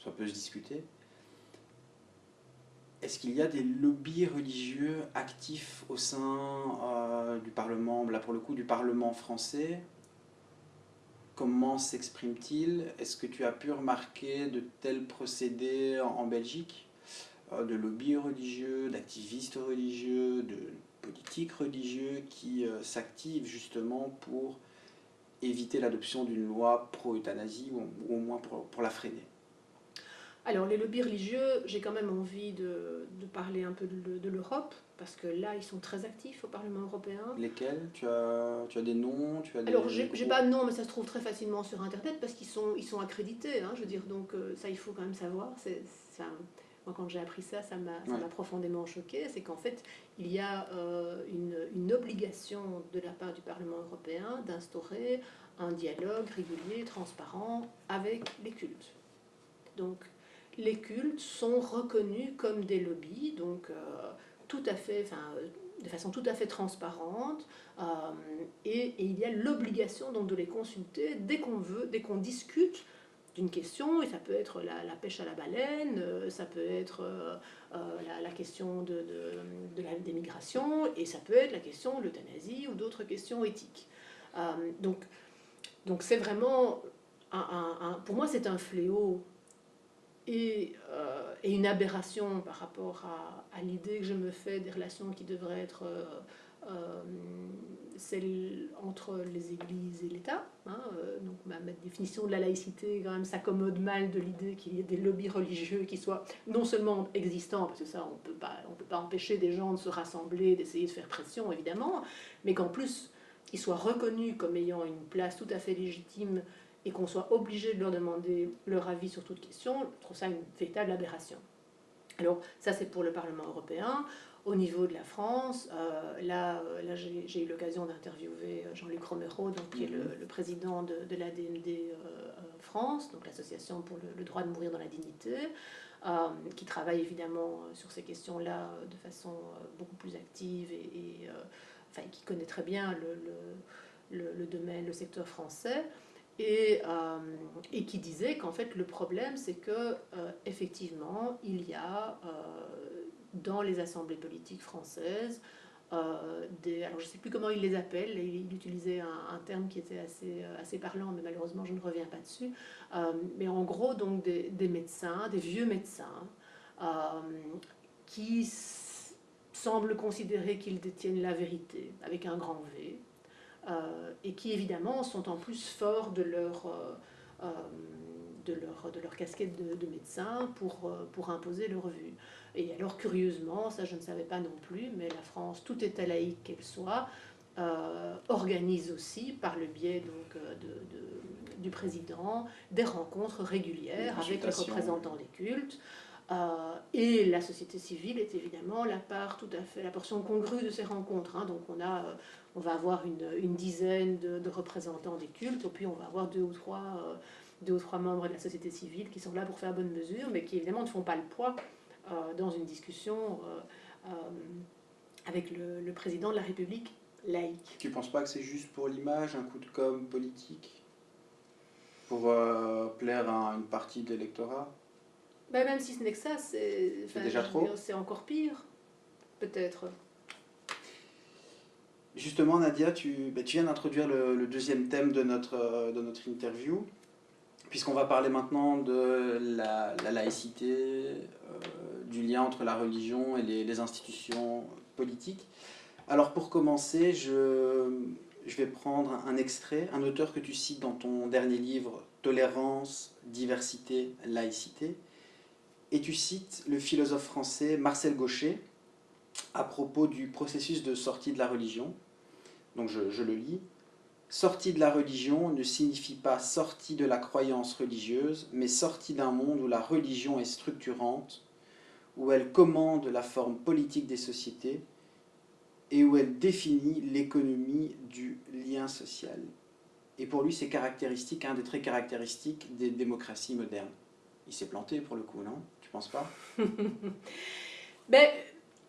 ça peut se discuter. Est-ce qu'il y a des lobbies religieux actifs au sein du Parlement, là pour le coup du Parlement français, comment s'exprime-t-il? Est-ce que tu as pu remarquer de tels procédés en Belgique, de lobbies religieux, d'activistes religieux, de politiques religieux qui s'activent justement pour éviter l'adoption d'une loi pro-euthanasie ou au moins pour la freiner? Alors, les lobbies religieux, j'ai quand même envie de parler un peu de l'Europe, parce que là, ils sont très actifs au Parlement européen. Lesquels? Tu as des noms, tu as des Alors, j'ai groupes? pas de nom, mais ça se trouve très facilement sur Internet, parce ils sont accrédités, hein, je veux dire, donc ça, il faut quand même savoir. Moi, quand j'ai appris ça, ça m'a profondément choquée. C'est qu'en fait, il y a une obligation de la part du Parlement européen d'instaurer un dialogue régulier, transparent avec les cultes. Donc, les cultes sont reconnus comme des lobbies, donc tout à fait, de façon tout à fait transparente, et il y a l'obligation donc de les consulter dès qu'on discute d'une question, et ça peut être la pêche à la baleine, ça peut être la question des migrations, et ça peut être la question de l'euthanasie ou d'autres questions éthiques. Donc c'est vraiment, pour moi c'est un fléau et une aberration par rapport à l'idée que je me fais des relations qui devraient être celles entre les églises et l'État. Hein, donc ma définition de la laïcité, quand même, s'accommode mal de l'idée qu'il y ait des lobbies religieux qui soient non seulement existants, parce que ça, on peut pas empêcher des gens de se rassembler, d'essayer de faire pression, évidemment, mais qu'en plus, ils soient reconnus comme ayant une place tout à fait légitime et qu'on soit obligé de leur demander leur avis sur toute question, je trouve ça une véritable aberration. Alors ça c'est pour le Parlement européen. Au niveau de la France, là j'ai eu l'occasion d'interviewer Jean-Luc Romero, donc, qui est le président de l'ADMD France, donc l'association pour le droit de mourir dans la dignité, qui travaille évidemment sur ces questions-là de façon beaucoup plus active et qui connaît très bien le domaine, le secteur français. Et qui disait qu'en fait le problème c'est que effectivement il y a dans les assemblées politiques françaises alors je ne sais plus comment il les appelle, il utilisait un terme qui était assez parlant, mais malheureusement je ne reviens pas dessus, mais en gros donc des médecins, des vieux médecins qui semblent considérer qu'ils détiennent la vérité avec un grand V, et qui évidemment sont en plus forts de leur casquette de médecin pour imposer leur vue. Et alors curieusement, ça je ne savais pas non plus, mais la France, tout État laïque qu'elle soit, organise aussi par le biais donc, du président des rencontres régulières avec les représentants des cultes. Et la société civile est évidemment la portion congrue de ces rencontres. Hein. Donc on va avoir une dizaine de représentants des cultes, et puis on va avoir deux ou trois membres de la société civile qui sont là pour faire bonne mesure, mais qui évidemment ne font pas le poids dans une discussion avec le président de la République laïque. Tu ne penses pas que c'est juste pour l'image, un coup de com' politique, pour plaire à une partie de l'électorat? Même si ce n'est que ça, c'est déjà trop. C'est encore pire, peut-être. Justement, Nadia, tu viens d'introduire le deuxième thème de notre interview, puisqu'on va parler maintenant de la laïcité, du lien entre la religion et les institutions politiques. Alors pour commencer, je vais prendre un extrait, un auteur que tu cites dans ton dernier livre, Tolérance, diversité, laïcité, et tu cites le philosophe français Marcel Gauchet à propos du processus de sortie de la religion. Donc je le lis. Sortie de la religion ne signifie pas sortie de la croyance religieuse, mais sortie d'un monde où la religion est structurante, où elle commande la forme politique des sociétés et où elle définit l'économie du lien social. Et pour lui, c'est caractéristique, un des traits caractéristiques des démocraties modernes. Il s'est planté pour le coup, non? Tu penses pas?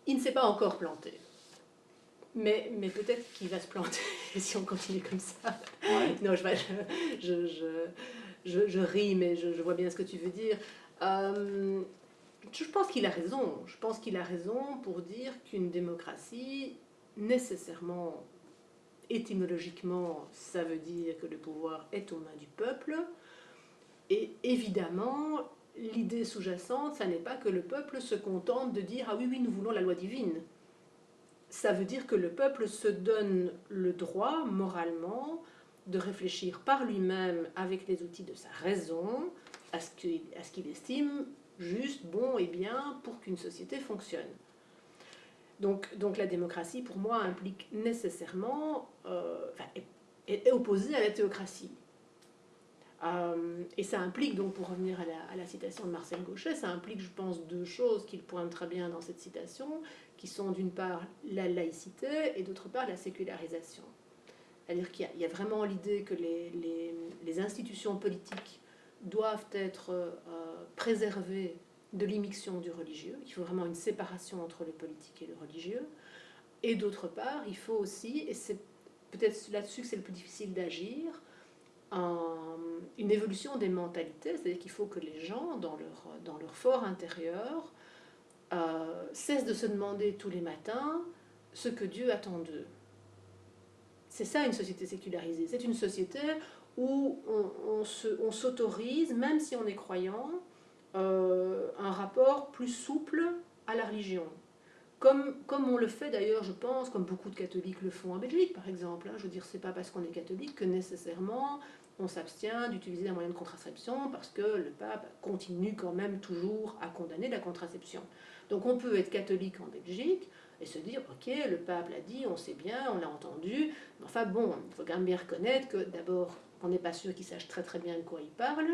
Il ne s'est pas encore planté. Mais peut-être qu'il va se planter si on continue comme ça. Ouais. Non, je ris, mais je vois bien ce que tu veux dire. Je pense qu'il a raison. Je pense qu'il a raison pour dire qu'une démocratie, nécessairement, étymologiquement, ça veut dire que le pouvoir est aux mains du peuple. Et évidemment, l'idée sous-jacente, ça n'est pas que le peuple se contente de dire « Ah oui, oui, nous voulons la loi divine ». Ça veut dire que le peuple se donne le droit, moralement, de réfléchir par lui-même, avec les outils de sa raison, à ce qu'il estime juste, bon et bien pour qu'une société fonctionne. Donc la démocratie, pour moi, implique nécessairement, est opposée à la théocratie. Et ça implique, donc pour revenir à la citation de Marcel Gauchet, ça implique, je pense, deux choses qu'il pointe très bien dans cette citation, qui sont d'une part la laïcité et d'autre part la sécularisation. C'est-à-dire qu'il y a vraiment l'idée que les institutions politiques doivent être préservées de l'immixtion du religieux, qu'il faut vraiment une séparation entre le politique et le religieux. Et d'autre part, il faut aussi, et c'est peut-être là-dessus que c'est le plus difficile d'agir, une évolution des mentalités, c'est-à-dire qu'il faut que les gens, dans leur fort intérieur, cessent de se demander tous les matins ce que Dieu attend d'eux. C'est ça une société sécularisée, c'est une société où on s'autorise, même si on est croyant, un rapport plus souple à la religion. Comme on le fait d'ailleurs, je pense, comme beaucoup de catholiques le font en Belgique, par exemple. Je veux dire, c'est pas parce qu'on est catholique que nécessairement on s'abstient d'utiliser un moyen de contraception, parce que le pape continue quand même toujours à condamner la contraception. Donc on peut être catholique en Belgique et se dire, ok, le pape l'a dit, on sait bien, on l'a entendu, mais enfin bon, il faut quand même bien reconnaître que d'abord, on n'est pas sûr qu'il sache très très bien de quoi il parle,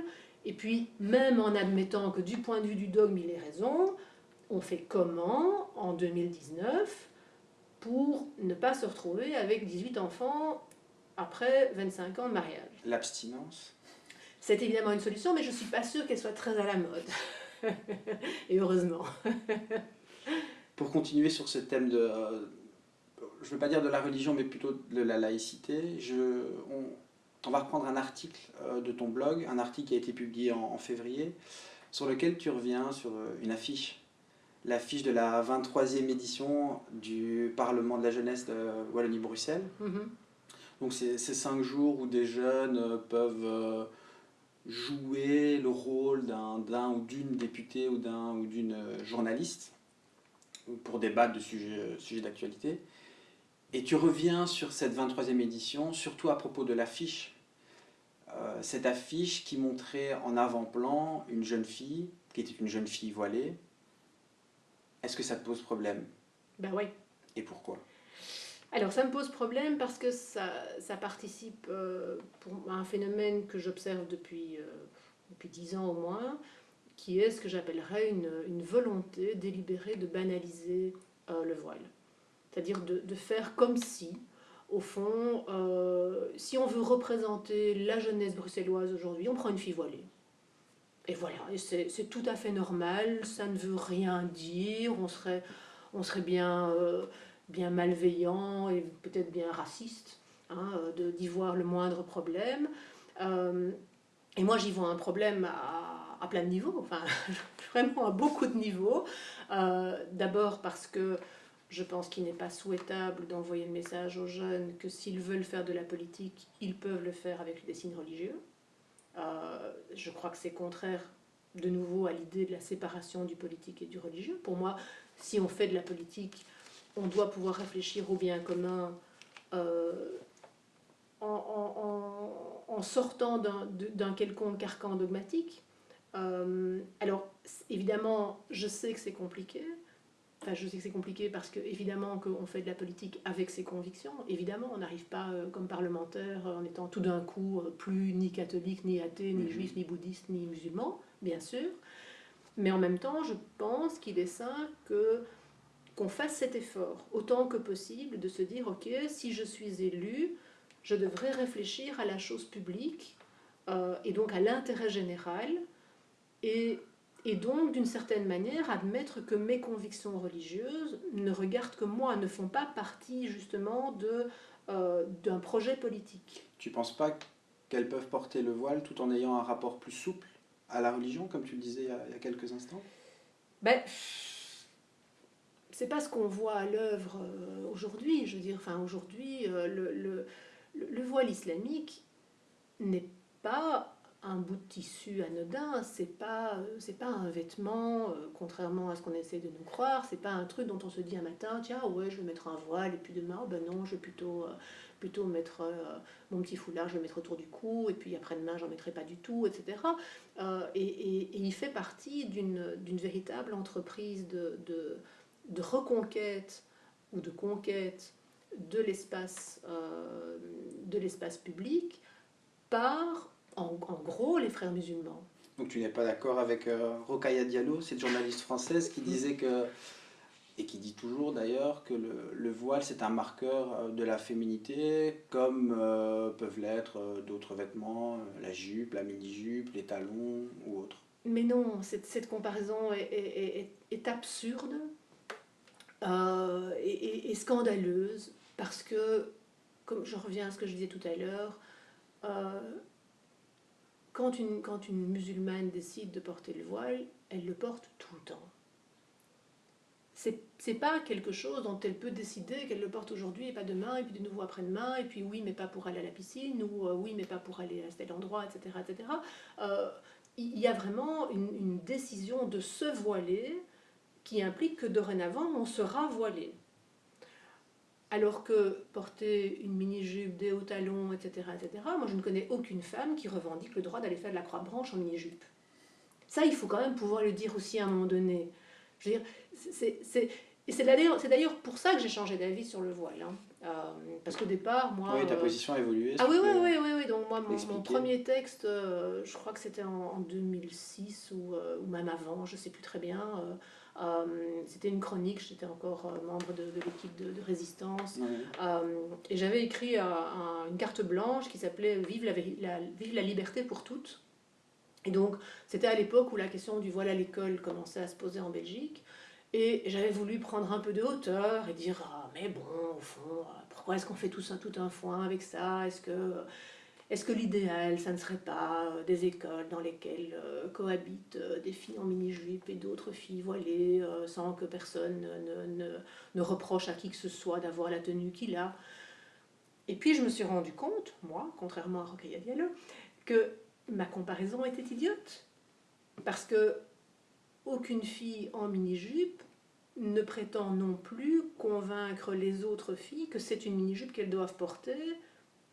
et puis même en admettant que du point de vue du dogme, il ait raison, on fait comment en 2019 pour ne pas se retrouver avec 18 enfants après 25 ans de mariage? L'abstinence. C'est évidemment une solution, mais je ne suis pas sûre qu'elle soit très à la mode. Et heureusement. Pour continuer sur ce thème de, je ne veux pas dire de la religion, mais plutôt de la laïcité, on va reprendre un article de ton blog, un article qui a été publié en février, sur lequel tu reviens sur une affiche. L'affiche de la 23e édition du Parlement de la jeunesse de Wallonie-Bruxelles. Donc c'est 5 jours où des jeunes peuvent jouer le rôle d'un ou d'une députée ou d'un ou d'une journaliste pour débattre de sujets d'actualité. Et tu reviens sur cette 23e édition, surtout à propos de l'affiche. Cette affiche qui montrait en avant-plan une jeune fille, qui était une jeune fille voilée. Est-ce que ça te pose problème? Ben oui. Et pourquoi? Alors ça me pose problème parce que ça participe à un phénomène que j'observe depuis 10 ans au moins, qui est ce que j'appellerais une volonté délibérée de banaliser le voile. C'est-à-dire de faire comme si, au fond, si on veut représenter la jeunesse bruxelloise aujourd'hui, on prend une fille voilée. Et voilà, c'est tout à fait normal, ça ne veut rien dire, on serait bien malveillant et peut-être bien raciste d'y voir le moindre problème. Et moi, j'y vois un problème à plein de niveaux, enfin, vraiment à beaucoup de niveaux. D'abord parce que je pense qu'il n'est pas souhaitable d'envoyer le message aux jeunes que s'ils veulent faire de la politique, ils peuvent le faire avec des signes religieux. Je crois que c'est contraire de nouveau à l'idée de la séparation du politique et du religieux. Pour moi, si on fait de la politique, on doit pouvoir réfléchir au bien commun en sortant d'un quelconque carcan dogmatique. Alors, évidemment, je sais que c'est compliqué. Enfin, je sais que c'est compliqué parce que, évidemment, qu'on fait de la politique avec ses convictions. Évidemment, on n'arrive pas comme parlementaire en étant tout d'un coup plus ni catholique, ni athée, ni juif, ni bouddhiste, ni musulman, bien sûr. Mais en même temps, je pense qu'il est sain qu'on fasse cet effort, autant que possible, de se dire, ok, si je suis élu, je devrais réfléchir à la chose publique et donc à l'intérêt général et donc, d'une certaine manière, admettre que mes convictions religieuses ne regardent que moi, ne font pas partie justement d'un projet politique. Tu ne penses pas qu'elles peuvent porter le voile tout en ayant un rapport plus souple à la religion, comme tu le disais il y a quelques instants? Ben, c'est pas ce qu'on voit à l'œuvre aujourd'hui. Je veux dire, enfin aujourd'hui, le voile islamique n'est pas un bout de tissu anodin, c'est pas un vêtement, contrairement à ce qu'on essaie de nous croire, c'est pas un truc dont on se dit un matin, tiens, ouais, je vais mettre un voile, et puis demain, oh, ben non, je vais plutôt mettre mon petit foulard, je vais le mettre autour du cou, et puis après-demain, j'en mettrai pas du tout, etc. Et il fait partie d'une véritable entreprise de reconquête ou de conquête de l'espace public par, en gros, les frères musulmans. Donc tu n'es pas d'accord avec Rokhaya Diallo, cette journaliste française qui disait que, et qui dit toujours d'ailleurs, que le voile c'est un marqueur de la féminité, comme peuvent l'être d'autres vêtements, la jupe, la mini-jupe, les talons ou autres. Mais non, cette comparaison est absurde et scandaleuse parce que, comme je reviens à ce que je disais tout à l'heure, euh, quand une musulmane décide de porter le voile, elle le porte tout le temps. C'est pas quelque chose dont elle peut décider qu'elle le porte aujourd'hui et pas demain, et puis de nouveau après-demain, et puis oui, mais pas pour aller à la piscine, ou oui, mais pas pour aller à tel endroit, etc. etc. Il y a vraiment une décision de se voiler qui implique que dorénavant, on sera voilé. Alors que porter une mini-jupe, des hauts talons, etc., moi je ne connais aucune femme qui revendique le droit d'aller faire de la croix-branche en mini-jupe. Ça, il faut quand même pouvoir le dire aussi à un moment donné. Je veux dire, c'est d'ailleurs pour ça que j'ai changé d'avis sur le voile. Hein. Parce qu'au départ, moi... Oui, ta position a évolué. Ah oui, oui. Donc moi, mon premier texte, je crois que c'était en 2006 ou même avant, je ne sais plus très bien. C'était une chronique, j'étais encore membre de l'équipe de résistance. Ouais. Et j'avais écrit une carte blanche qui s'appelait Vive la liberté pour toutes. Et donc, c'était à l'époque où la question du voile à l'école commençait à se poser en Belgique. Et j'avais voulu prendre un peu de hauteur et dire ah, mais bon, au fond, pourquoi est-ce qu'on fait tout un foin avec ça? Est-ce que l'idéal, ça ne serait pas des écoles dans lesquelles cohabitent des filles en mini-jupe et d'autres filles voilées sans que personne ne reproche à qui que ce soit d'avoir la tenue qu'il a? Et puis je me suis rendu compte, moi, contrairement à Rokhaya Diallo, que ma comparaison était idiote. Parce que aucune fille en mini-jupe ne prétend non plus convaincre les autres filles que c'est une mini-jupe qu'elles doivent porter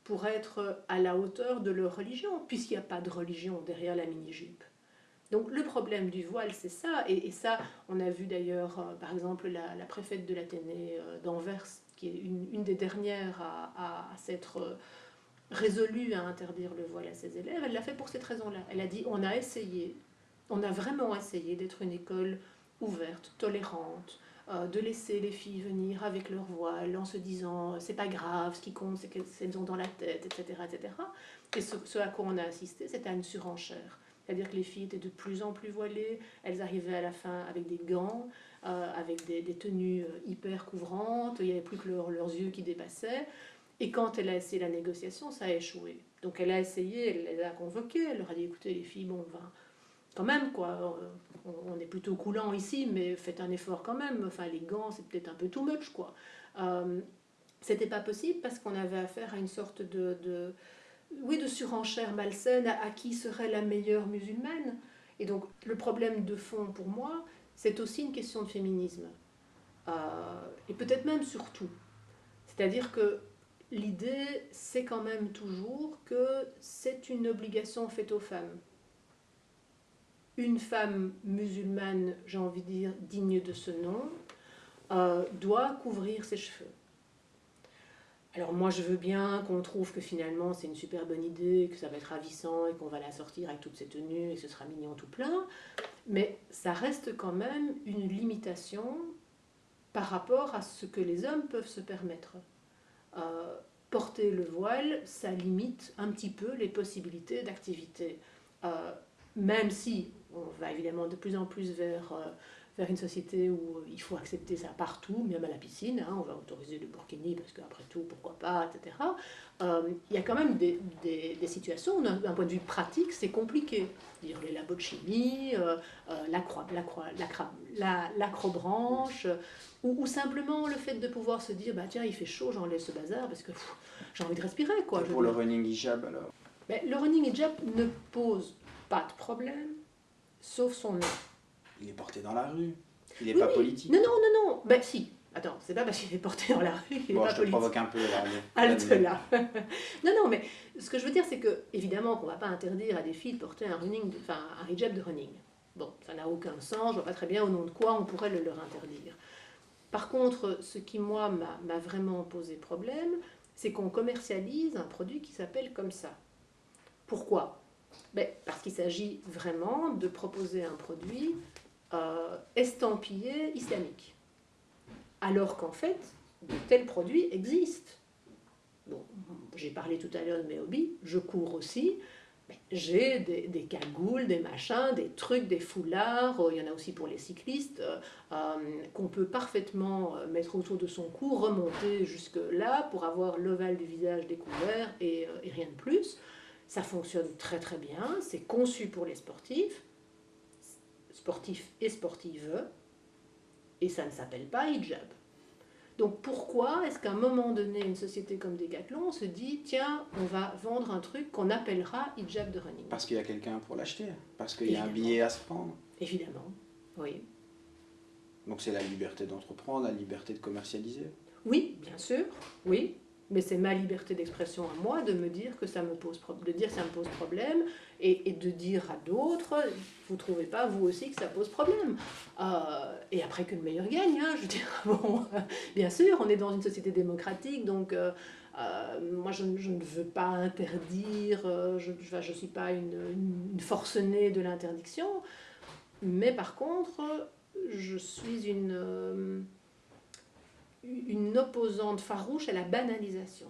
pour être à la hauteur de leur religion, puisqu'il n'y a pas de religion derrière la mini-jupe. Donc le problème du voile, c'est ça, et ça, on a vu d'ailleurs, par exemple, la préfète de l'Athénée d'Anvers, qui est une des dernières à s'être résolue à interdire le voile à ses élèves, elle l'a fait pour cette raison-là. Elle a dit, on a vraiment essayé d'être une école ouverte, tolérante, de laisser les filles venir avec leur voile en se disant c'est pas grave, ce qui compte c'est qu'elles ont dans la tête, etc. etc. Et ce à quoi on a assisté, c'était à une surenchère. C'est-à-dire que les filles étaient de plus en plus voilées, elles arrivaient à la fin avec des gants, avec des tenues hyper couvrantes, il n'y avait plus que leurs yeux qui dépassaient. Et quand elle a essayé la négociation, ça a échoué. Donc elle a essayé, elle les a convoquées, elle leur a dit écoutez les filles, bon, quand même, quoi, on est plutôt coulant ici, mais faites un effort quand même. Enfin, les gants, c'est peut-être un peu too much, quoi. C'était pas possible parce qu'on avait affaire à une sorte de surenchère malsaine à qui serait la meilleure musulmane. Et donc, le problème de fond pour moi, c'est aussi une question de féminisme. Et peut-être même surtout. C'est-à-dire que l'idée, c'est quand même toujours que c'est une obligation faite aux femmes. Une femme musulmane, j'ai envie de dire, digne de ce nom, doit couvrir ses cheveux. Alors moi je veux bien qu'on trouve que finalement c'est une super bonne idée, que ça va être ravissant et qu'on va la sortir avec toutes ses tenues et que ce sera mignon tout plein, mais ça reste quand même une limitation par rapport à ce que les hommes peuvent se permettre. Porter le voile, ça limite un petit peu les possibilités d'activité. Même si on va évidemment de plus en plus vers vers une société où il faut accepter ça partout, même à la piscine, hein, on va autoriser le burkini parce qu'après tout, pourquoi pas, etc. Il y a quand même des situations où, d'un point de vue pratique, c'est compliqué. Dire les labos de chimie, l'acrobranche, ou simplement le fait de pouvoir se dire, bah tiens, il fait chaud, j'enlève ce bazar parce que j'ai envie de respirer, quoi. Et pour le running hijab, alors? Mais le running hijab ne pose pas de problème, sauf son nom. Il est porté dans la rue, il n'est Oui, pas oui. politique. Non. Ben si. Attends, c'est pas parce qu'il est porté dans la rue qu'il n'est Bon, pas je te politique. provoque un peu là. Halte là. Non, mais ce que je veux dire, c'est que, évidemment, qu'on ne va pas interdire à des filles de porter un hijab de running. Bon, ça n'a aucun sens, je vois pas très bien au nom de quoi on pourrait le leur interdire. Par contre, ce qui, moi, m'a vraiment posé problème, c'est qu'on commercialise un produit qui s'appelle comme ça. Pourquoi? Parce qu'il s'agit vraiment de proposer un produit estampillé islamique. Alors qu'en fait, de tels produits existent. Bon, j'ai parlé tout à l'heure de mes hobbies, je cours aussi. J'ai des cagoules, des machins, des trucs, des foulards, il y en a aussi pour les cyclistes, qu'on peut parfaitement mettre autour de son cou, remonter jusque là pour avoir l'ovale du visage découvert et rien de plus. Ça fonctionne très très bien, c'est conçu pour les sportifs et sportives, et ça ne s'appelle pas hijab. Donc pourquoi est-ce qu'à un moment donné, une société comme Decathlon se dit, tiens, on va vendre un truc qu'on appellera hijab de running? Parce qu'il y a quelqu'un pour l'acheter, parce qu'il y a un billet à se prendre. Évidemment, oui. Donc c'est la liberté d'entreprendre, la liberté de commercialiser. Oui, bien sûr, oui. Mais c'est ma liberté d'expression à moi de me dire que ça me pose problème et de dire à d'autres, vous ne trouvez pas vous aussi que ça pose problème, et après que le meilleur gagne, hein, je veux dire, bon, bien sûr, on est dans une société démocratique, donc moi je ne veux pas interdire, je ne suis pas une forcenée de l'interdiction, mais par contre, je suis une opposante farouche à la banalisation.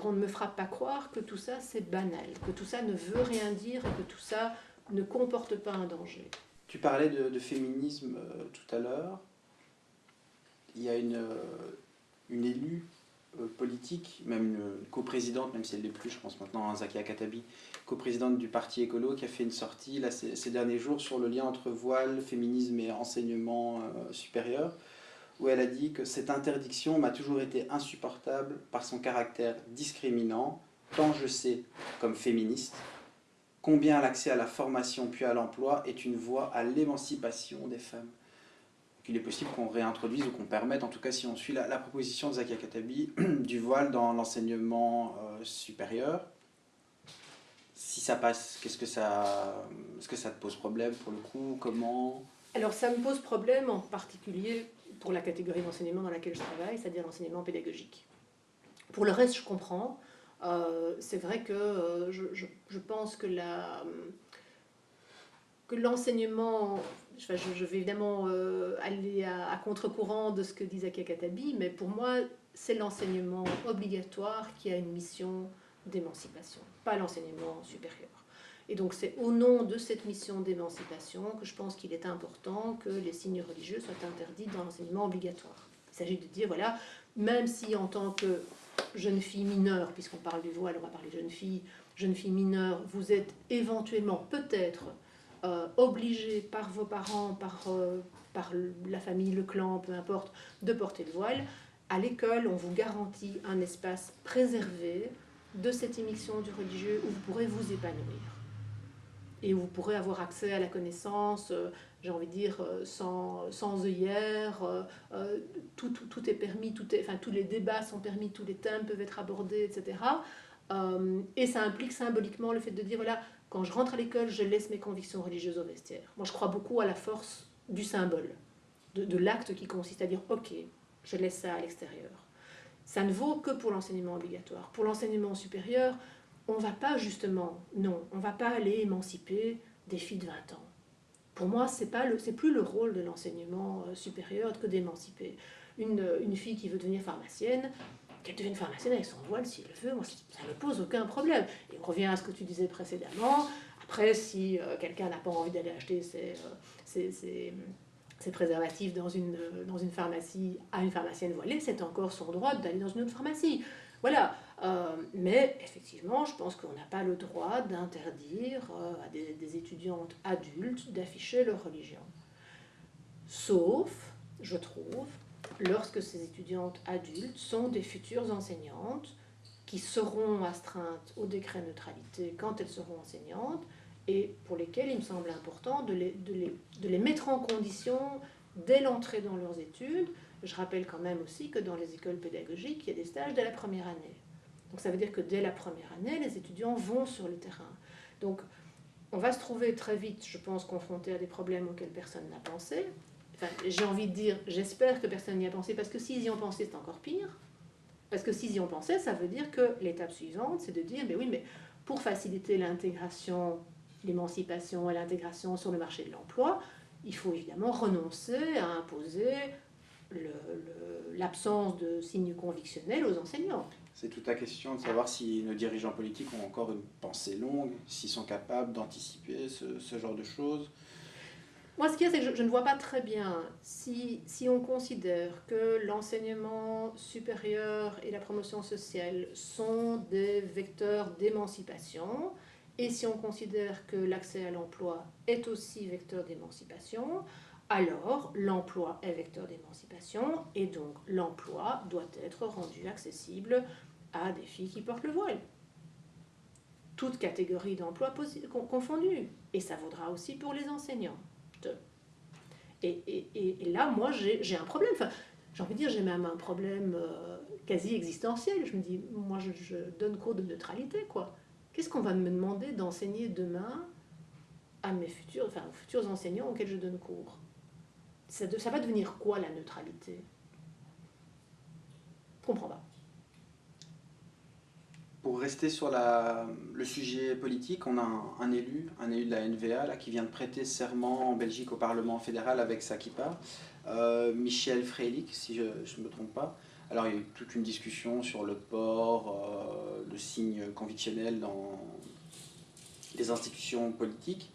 On ne me fera pas croire que tout ça c'est banal, que tout ça ne veut rien dire et que tout ça ne comporte pas un danger. Tu parlais de féminisme tout à l'heure. Il y a une élue politique, même une coprésidente, même si elle ne l'est plus, je pense maintenant à Zakia Katabi, coprésidente du Parti écolo, qui a fait une sortie là, ces derniers jours sur le lien entre voile, féminisme et enseignement supérieur, où elle a dit que cette interdiction m'a toujours été insupportable par son caractère discriminant, tant je sais, comme féministe, combien l'accès à la formation puis à l'emploi est une voie à l'émancipation des femmes. Il est possible qu'on réintroduise ou qu'on permette, en tout cas si on suit la proposition de Zakia Katabi, du voile dans l'enseignement supérieur. Si ça passe, est-ce que ça te pose problème pour le coup? Comment? Alors ça me pose problème en particulier pour la catégorie d'enseignement dans laquelle je travaille, c'est-à-dire l'enseignement pédagogique. Pour le reste, je comprends. C'est vrai que je pense que l'enseignement, je vais évidemment aller à contre-courant de ce que dit Zakia Katabi, mais pour moi, c'est l'enseignement obligatoire qui a une mission d'émancipation, pas l'enseignement supérieur. Et donc c'est au nom de cette mission d'émancipation que je pense qu'il est important que les signes religieux soient interdits dans l'enseignement obligatoire. Il s'agit de dire, voilà, même si en tant que jeune fille mineure, puisqu'on parle du voile, on va parler jeune fille mineure, vous êtes éventuellement peut-être obligée par vos parents, par la famille, le clan, peu importe, de porter le voile, à l'école, on vous garantit un espace préservé de cette émission du religieux où vous pourrez vous épanouir. Et où vous pourrez avoir accès à la connaissance, j'ai envie de dire, sans œillères, tout est permis, tous les débats sont permis, tous les thèmes peuvent être abordés, etc. Et ça implique symboliquement le fait de dire, voilà, quand je rentre à l'école, je laisse mes convictions religieuses au vestiaire. Moi, je crois beaucoup à la force du symbole, de l'acte qui consiste à dire, ok, je laisse ça à l'extérieur. Ça ne vaut que pour l'enseignement obligatoire. Pour l'enseignement supérieur, on ne va pas justement, non, on ne va pas aller émanciper des filles de 20 ans. Pour moi, c'est plus le rôle de l'enseignement supérieur que d'émanciper. Une fille qui veut devenir pharmacienne, qu'elle devienne pharmacienne avec son voile, si elle veut, moi, ça ne me pose aucun problème. Et on revient à ce que tu disais précédemment. Après, si quelqu'un n'a pas envie d'aller acheter ses préservatifs dans une pharmacie à une pharmacienne voilée, c'est encore son droit d'aller dans une autre pharmacie. Voilà. Mais effectivement, je pense qu'on n'a pas le droit d'interdire à des étudiantes adultes d'afficher leur religion. Sauf, je trouve, lorsque ces étudiantes adultes sont des futures enseignantes qui seront astreintes au décret neutralité quand elles seront enseignantes et pour lesquelles il me semble important de les mettre en condition dès l'entrée dans leurs études. Je rappelle quand même aussi que dans les écoles pédagogiques, il y a des stages dès la première année. Donc ça veut dire que dès la première année, les étudiants vont sur le terrain. Donc on va se trouver très vite, je pense, confronté à des problèmes auxquels personne n'a pensé. Enfin, j'ai envie de dire, j'espère que personne n'y a pensé, parce que s'ils y ont pensé, c'est encore pire. Parce que s'ils y ont pensé, ça veut dire que l'étape suivante, c'est de dire, mais oui, mais pour faciliter l'intégration, l'émancipation et l'intégration sur le marché de l'emploi, il faut évidemment renoncer à imposer l'absence de signes convictionnels aux enseignants. C'est toute la question de savoir si nos dirigeants politiques ont encore une pensée longue, s'ils sont capables d'anticiper ce genre de choses. Moi, ce qu'il y a, c'est que je ne vois pas très bien si on considère que l'enseignement supérieur et la promotion sociale sont des vecteurs d'émancipation, et si on considère que l'accès à l'emploi est aussi vecteur d'émancipation, alors l'emploi est vecteur d'émancipation, et donc l'emploi doit être rendu accessible à des filles qui portent le voile. Toute catégorie d'emploi confondue. Et ça vaudra aussi pour les enseignants. Et là, moi, j'ai un problème. Enfin, j'ai envie de dire, j'ai même un problème quasi existentiel. Je me dis, moi, je donne cours de neutralité, quoi. Qu'est-ce qu'on va me demander d'enseigner demain à aux futurs enseignants auxquels je donne cours? Ça va devenir quoi, la neutralité? Je comprends pas. Pour rester sur le sujet politique, on a un élu de la NVA là, qui vient de prêter serment en Belgique au Parlement fédéral avec sa kippa, Michel Freilich, si je ne me trompe pas. Alors il y a eu toute une discussion sur le port, le signe convictionnel dans les institutions politiques.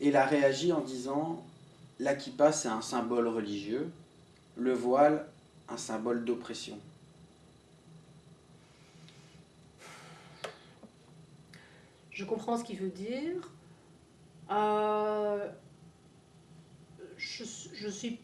Et il a réagi en disant « La kippa, c'est un symbole religieux, le voile, un symbole d'oppression ». Je comprends ce qu'il veut dire. Je suis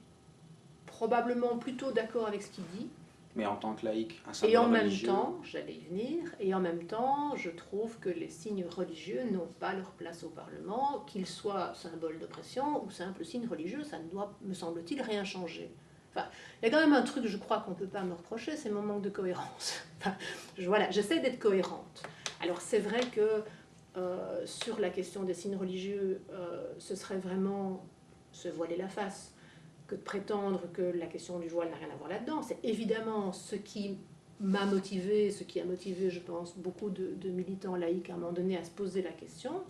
probablement plutôt d'accord avec ce qu'il dit. Mais en tant que laïc, un symbole et en religieux. même temps, j'allais y venir, et en même temps, je trouve que les signes religieux n'ont pas leur place au Parlement, qu'ils soient symboles d'oppression ou simples signes religieux, ça ne doit, me semble-t-il, rien changer. Enfin, il y a quand même un truc, je crois, qu'on ne peut pas me reprocher, c'est mon manque de cohérence. Enfin, voilà, j'essaie d'être cohérente. Alors c'est vrai que sur la question des signes religieux, ce serait vraiment se voiler la face que de prétendre que la question du voile n'a rien à voir là-dedans. C'est évidemment ce qui m'a motivé, ce qui a motivé, je pense, beaucoup de militants laïcs à un moment donné à se poser la question.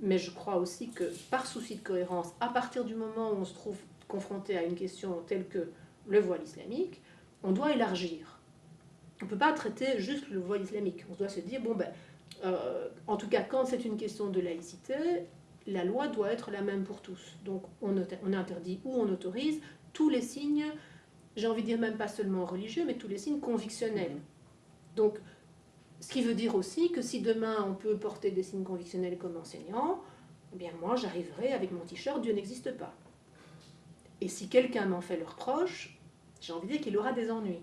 Mais je crois aussi que, par souci de cohérence, à partir du moment où on se trouve confronté à une question telle que le voile islamique, on doit élargir. On ne peut pas traiter juste le voile islamique. On doit se dire, bon ben, en tout cas, quand c'est une question de laïcité, la loi doit être la même pour tous. Donc on interdit ou on autorise tous les signes, j'ai envie de dire même pas seulement religieux, mais tous les signes convictionnels. Donc, ce qui veut dire aussi que si demain on peut porter des signes convictionnels comme enseignant, eh bien moi j'arriverai avec mon t-shirt « Dieu n'existe pas ». Et si quelqu'un m'en fait le reproche, j'ai envie de dire qu'il aura des ennuis.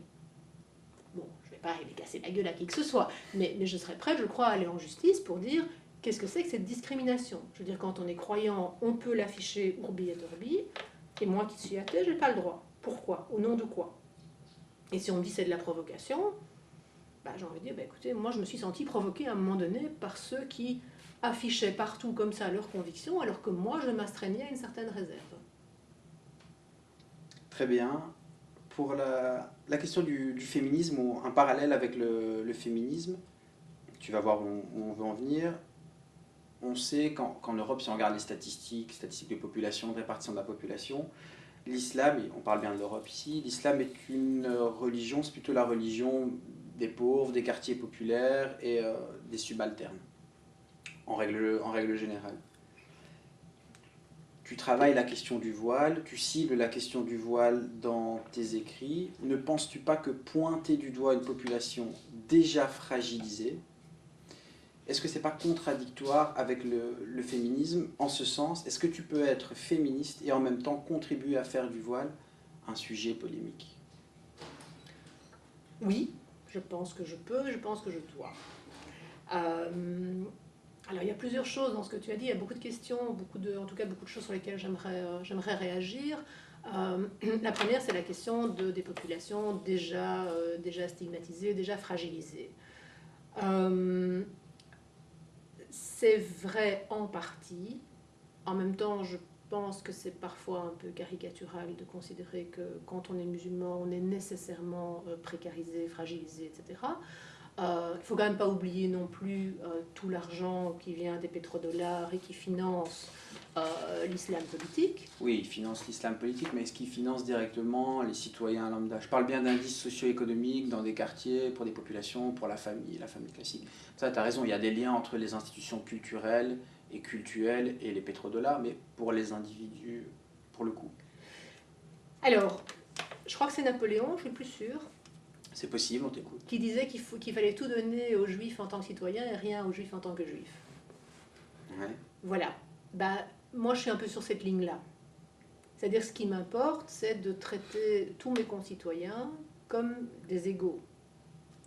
Bon, je ne vais pas aller casser la gueule à qui que ce soit, mais je serais prête, je crois, à aller en justice pour dire qu'est-ce que c'est que cette discrimination. Je veux dire, quand on est croyant, on peut l'afficher urbi et orbi, et moi qui suis athée, je n'ai pas le droit. Pourquoi? Au nom de quoi? Et si on me dit c'est de la provocation, bah, j'ai envie de dire, bah, écoutez, moi je me suis sentie provoquée à un moment donné par ceux qui affichaient partout comme ça leurs convictions, alors que moi je m'astreignais à une certaine réserve. Très bien. Pour la question du féminisme, ou un parallèle avec le féminisme, tu vas voir où on veut en venir. On sait qu'en Europe, si on regarde les statistiques de population, de répartition de la population, l'islam, et on parle bien de l'Europe ici, l'islam est une religion, c'est plutôt la religion des pauvres, des quartiers populaires et des subalternes, en règle générale. tu travailles la question du voile, tu cibles la question du voile dans tes écrits. Ne penses-tu pas que pointer du doigt une population déjà fragilisée, est-ce que c'est pas contradictoire avec le féminisme en ce sens? Est-ce que tu peux être féministe et en même temps contribuer à faire du voile un sujet polémique? Oui, je pense que je peux, je pense que je dois. Alors il y a plusieurs choses dans ce que tu as dit, il y a beaucoup de questions, en tout cas beaucoup de choses sur lesquelles j'aimerais réagir. La première, c'est la question des populations déjà stigmatisées, déjà fragilisées. C'est vrai en partie. En même temps, je pense que c'est parfois un peu caricatural de considérer que quand on est musulman, on est nécessairement précarisé, fragilisé, etc. Il ne faut quand même pas oublier non plus tout l'argent qui vient des pétrodollars et qui finance l'islam politique. Oui, il finance l'islam politique, mais est-ce qu'il finance directement les citoyens lambda? Je parle bien d'indices socio-économiques dans des quartiers, pour des populations, pour la famille classique. Ça, tu as raison, il y a des liens entre les institutions culturelles et cultuelles et les pétrodollars, mais pour les individus, pour le coup. Alors, je crois que c'est Napoléon, je suis plus sûre. C'est possible, on t'écoute. Qui disait qu'il fallait tout donner aux juifs en tant que citoyens et rien aux juifs en tant que juifs. Ouais. Voilà. Moi, je suis un peu sur cette ligne-là. C'est-à-dire, ce qui m'importe, c'est de traiter tous mes concitoyens comme des égaux.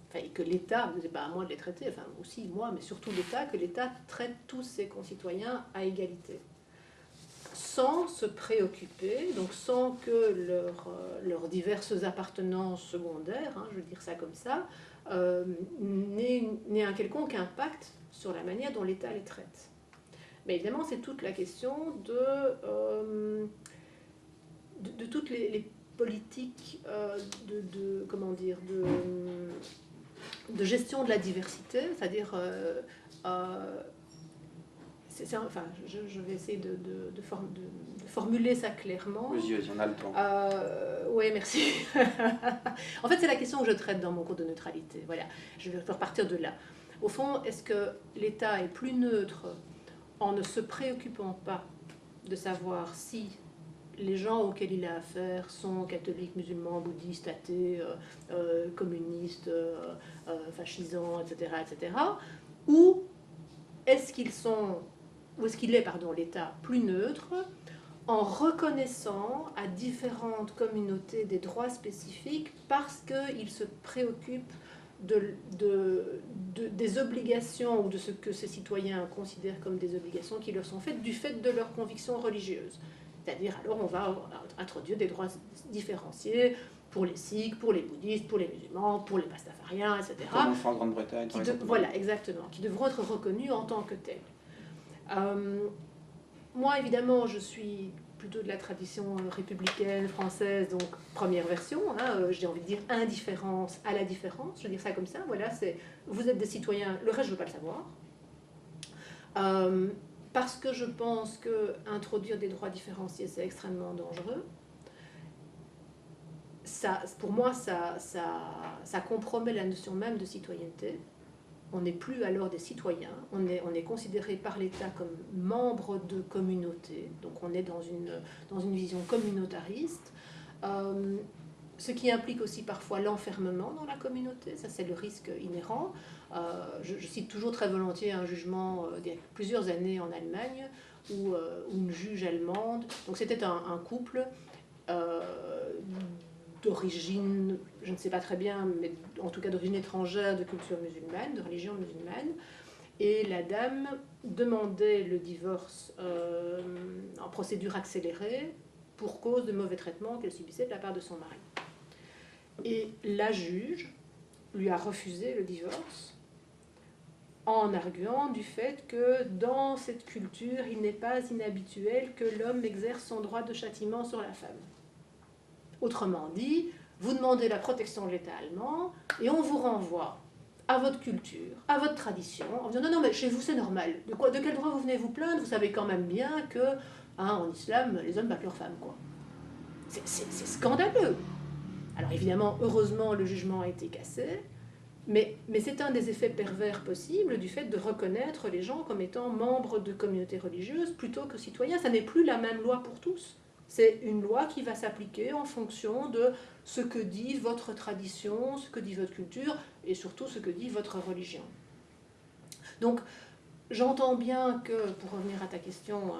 Enfin, et que l'État, ce n'est pas à moi de les traiter, enfin aussi moi, mais surtout l'État, que l'État traite tous ses concitoyens à égalité. Sans se préoccuper, donc sans que leurs diverses appartenances secondaires, je veux dire ça comme ça, n'aient un quelconque impact sur la manière dont l'État les traite. Mais évidemment, c'est toute la question de toutes les politiques de gestion de la diversité, c'est-à-dire je vais essayer de formuler ça clairement. Vas-y, on a le temps. Oui, merci. En fait, c'est la question que je traite dans mon cours de neutralité. Voilà, je vais repartir de là. Au fond, est-ce que l'État est plus neutre en ne se préoccupant pas de savoir si les gens auxquels il a affaire sont catholiques, musulmans, bouddhistes, athées, communistes, fascisants, etc., etc., ou est-ce qu'il est, l'État plus neutre en reconnaissant à différentes communautés des droits spécifiques parce qu'il se préoccupe des obligations ou de ce que ces citoyens considèrent comme des obligations qui leur sont faites du fait de leurs convictions religieuses. C'est-à-dire, alors on va introduire des droits différenciés pour les sikhs, pour les bouddhistes, pour les musulmans, pour les pastafariens, etc. Comme on fait en Grande-Bretagne, par exemple. Voilà, exactement, qui devront être reconnus en tant que tels. Moi, évidemment, je suis plutôt de la tradition républicaine, française, donc première version, j'ai envie de dire indifférence à la différence, je veux dire ça comme ça, voilà, vous êtes des citoyens, le reste je ne veux pas le savoir. Parce que je pense qu'introduire des droits différenciés, c'est extrêmement dangereux. Pour moi, ça compromet la notion même de citoyenneté. On n'est plus alors des citoyens, on est considéré par l'État comme membre de communauté, donc on est dans une vision communautariste, ce qui implique aussi parfois l'enfermement dans la communauté, ça c'est le risque inhérent. Je cite toujours très volontiers un jugement d'il y a plusieurs années en Allemagne, où une juge allemande, donc c'était un couple d'origine, je ne sais pas très bien, mais en tout cas d'origine étrangère, de culture musulmane, de religion musulmane. Et la dame demandait le divorce en procédure accélérée pour cause de mauvais traitements qu'elle subissait de la part de son mari. Et la juge lui a refusé le divorce en arguant du fait que dans cette culture, il n'est pas inhabituel que l'homme exerce son droit de châtiment sur la femme. Autrement dit, vous demandez la protection de l'État allemand et on vous renvoie à votre culture, à votre tradition, en disant non, mais chez vous c'est normal. De quel droit vous venez vous plaindre? Vous savez quand même bien que, en islam, les hommes battent leurs femmes, quoi. C'est scandaleux. Alors évidemment, heureusement, le jugement a été cassé, Mais c'est un des effets pervers possibles du fait de reconnaître les gens comme étant membres de communautés religieuses plutôt que citoyens. Ça n'est plus la même loi pour tous. C'est une loi qui va s'appliquer en fonction de ce que dit votre tradition, ce que dit votre culture et surtout ce que dit votre religion. Donc, j'entends bien que, pour revenir à ta question,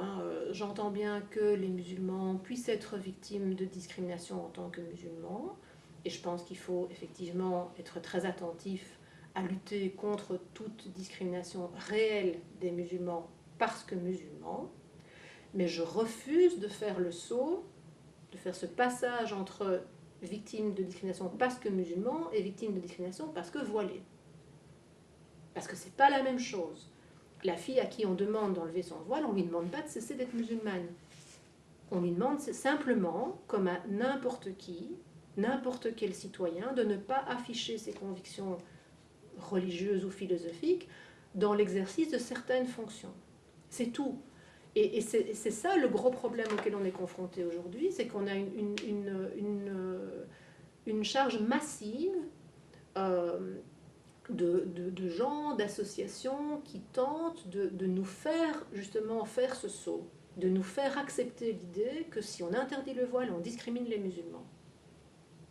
j'entends bien que les musulmans puissent être victimes de discrimination en tant que musulmans. Et je pense qu'il faut effectivement être très attentif à lutter contre toute discrimination réelle des musulmans parce que musulmans. Mais je refuse de faire le saut, de faire ce passage entre victimes de discrimination parce que musulmans et victimes de discrimination parce que voilés. Parce que c'est pas la même chose. La fille à qui on demande d'enlever son voile, on ne lui demande pas de cesser d'être musulmane. On lui demande simplement, comme à n'importe qui, n'importe quel citoyen, de ne pas afficher ses convictions religieuses ou philosophiques dans l'exercice de certaines fonctions. C'est tout. Et c'est ça le gros problème auquel on est confronté aujourd'hui, c'est qu'on a une charge massive de gens, d'associations qui tentent de nous faire justement faire ce saut, de nous faire accepter l'idée que si on interdit le voile, on discrimine les musulmans.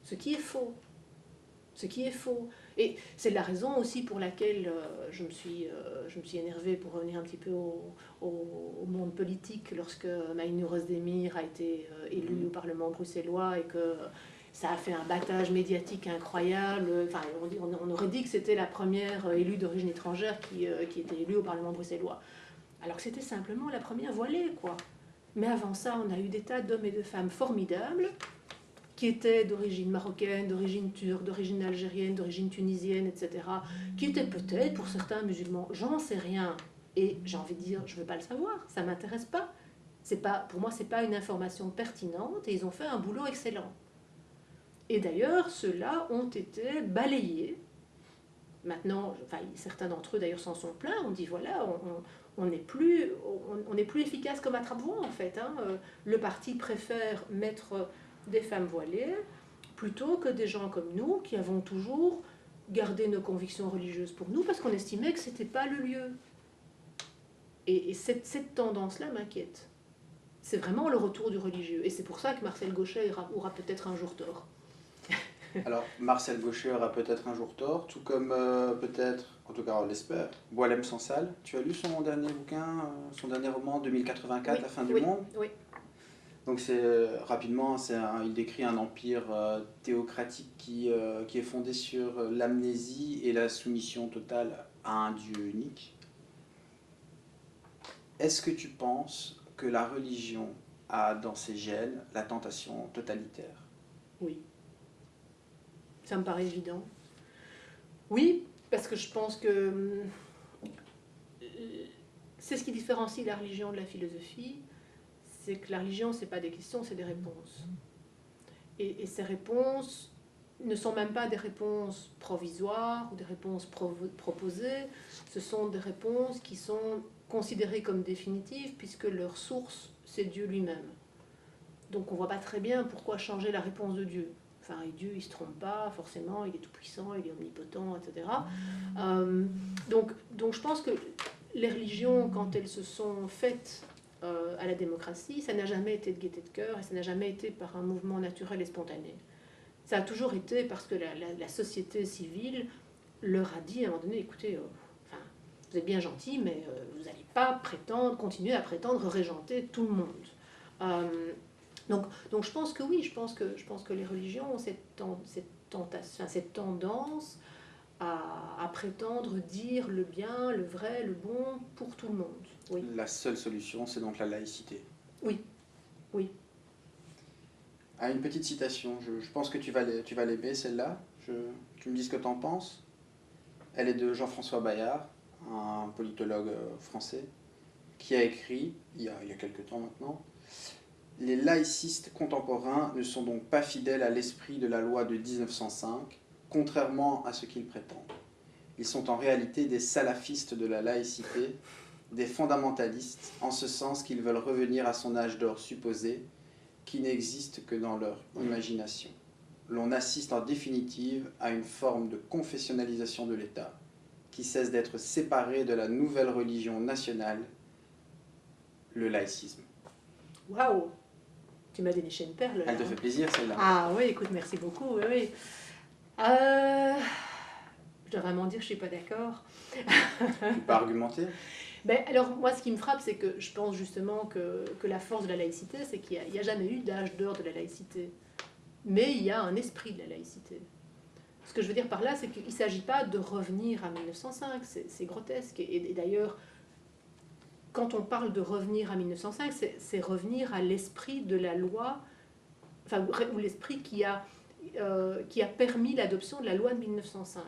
Ce qui est faux. Ce qui est faux. Et c'est la raison aussi pour laquelle je me suis énervée, pour revenir un petit peu au monde politique, lorsque Maïnour Özdemir a été élu au Parlement bruxellois et que ça a fait un battage médiatique incroyable. Enfin, on aurait dit que c'était la première élue d'origine étrangère qui était élue au Parlement bruxellois. Alors que c'était simplement la première voilée, quoi. Mais avant ça, on a eu des tas d'hommes et de femmes formidables qui étaient d'origine marocaine, d'origine turque, d'origine algérienne, d'origine tunisienne, etc., qui étaient peut-être pour certains musulmans, j'en sais rien. Et j'ai envie de dire, je ne veux pas le savoir, ça ne m'intéresse pas. Pour moi, ce n'est pas une information pertinente et ils ont fait un boulot excellent. Et d'ailleurs, ceux-là ont été balayés. Maintenant, certains d'entre eux d'ailleurs s'en sont plaints, on dit voilà, on n'est plus efficace comme attrape-voix en fait. Le parti préfère mettre des femmes voilées plutôt que des gens comme nous qui avons toujours gardé nos convictions religieuses pour nous parce qu'on estimait que ce n'était pas le lieu. Et cette tendance-là m'inquiète. C'est vraiment le retour du religieux. Et c'est pour ça que Marcel Gauchet aura peut-être un jour tort. Alors, Marcel Gauchet aura peut-être un jour tort, tout comme peut-être, en tout cas on l'espère, Boualem Sansal. Tu as lu son dernier bouquin, son dernier roman, 2084, La fin du monde? Oui. Donc rapidement, il décrit un empire théocratique qui est fondé sur l'amnésie et la soumission totale à un dieu unique. Est-ce que tu penses que la religion a dans ses gènes la tentation totalitaire? Oui. Ça me paraît évident. Oui, parce que je pense que c'est ce qui différencie la religion de la philosophie, c'est que la religion, ce n'est pas des questions, c'est des réponses. Et ces réponses ne sont même pas des réponses provisoires ou des réponses proposées, ce sont des réponses qui sont considérées comme définitives puisque leur source, c'est Dieu lui-même. Donc on ne voit pas très bien pourquoi changer la réponse de Dieu. Enfin, et Dieu, il ne se trompe pas, forcément, il est tout-puissant, il est omnipotent, etc. Donc je pense que les religions, quand elles se sont faites à la démocratie, ça n'a jamais été de gaieté de cœur et ça n'a jamais été par un mouvement naturel et spontané. Ça a toujours été parce que la société civile leur a dit à un moment donné, écoutez, vous êtes bien gentils, mais vous n'allez pas continuer à prétendre régenter tout le monde. Donc je pense que oui, je pense que les religions ont cette tendance à prétendre dire le bien, le vrai, le bon pour tout le monde. Oui. La seule solution, c'est donc la laïcité. Oui. Ah, une petite citation, je pense que tu vas l'aimer celle-là, tu me dis ce que tu en penses. Elle est de Jean-François Bayard, un politologue français, qui a écrit, il y a quelques temps maintenant, « Les laïcistes contemporains ne sont donc pas fidèles à l'esprit de la loi de 1905, contrairement à ce qu'ils prétendent. Ils sont en réalité des salafistes de la laïcité, des fondamentalistes, en ce sens qu'ils veulent revenir à son âge d'or supposé, qui n'existe que dans leur imagination. » l'on assiste en définitive à une forme de confessionnalisation de l'État, qui cesse d'être séparée de la nouvelle religion nationale, le laïcisme. Waouh! Tu m'as déniché une perle, là. Elle te fait plaisir, celle-là? Ah oui, écoute, merci beaucoup, oui, oui. Je dois vraiment dire que je ne suis pas d'accord. Tu peux argumenter? Ben, alors, moi, ce qui me frappe, c'est que je pense justement que la force de la laïcité, c'est qu'il n'y a jamais eu d'âge d'or de la laïcité. Mais il y a un esprit de la laïcité. Ce que je veux dire par là, c'est qu'il ne s'agit pas de revenir à 1905, c'est grotesque. Et d'ailleurs, quand on parle de revenir à 1905, c'est revenir à l'esprit de la loi, enfin, ou l'esprit qui a permis l'adoption de la loi de 1905,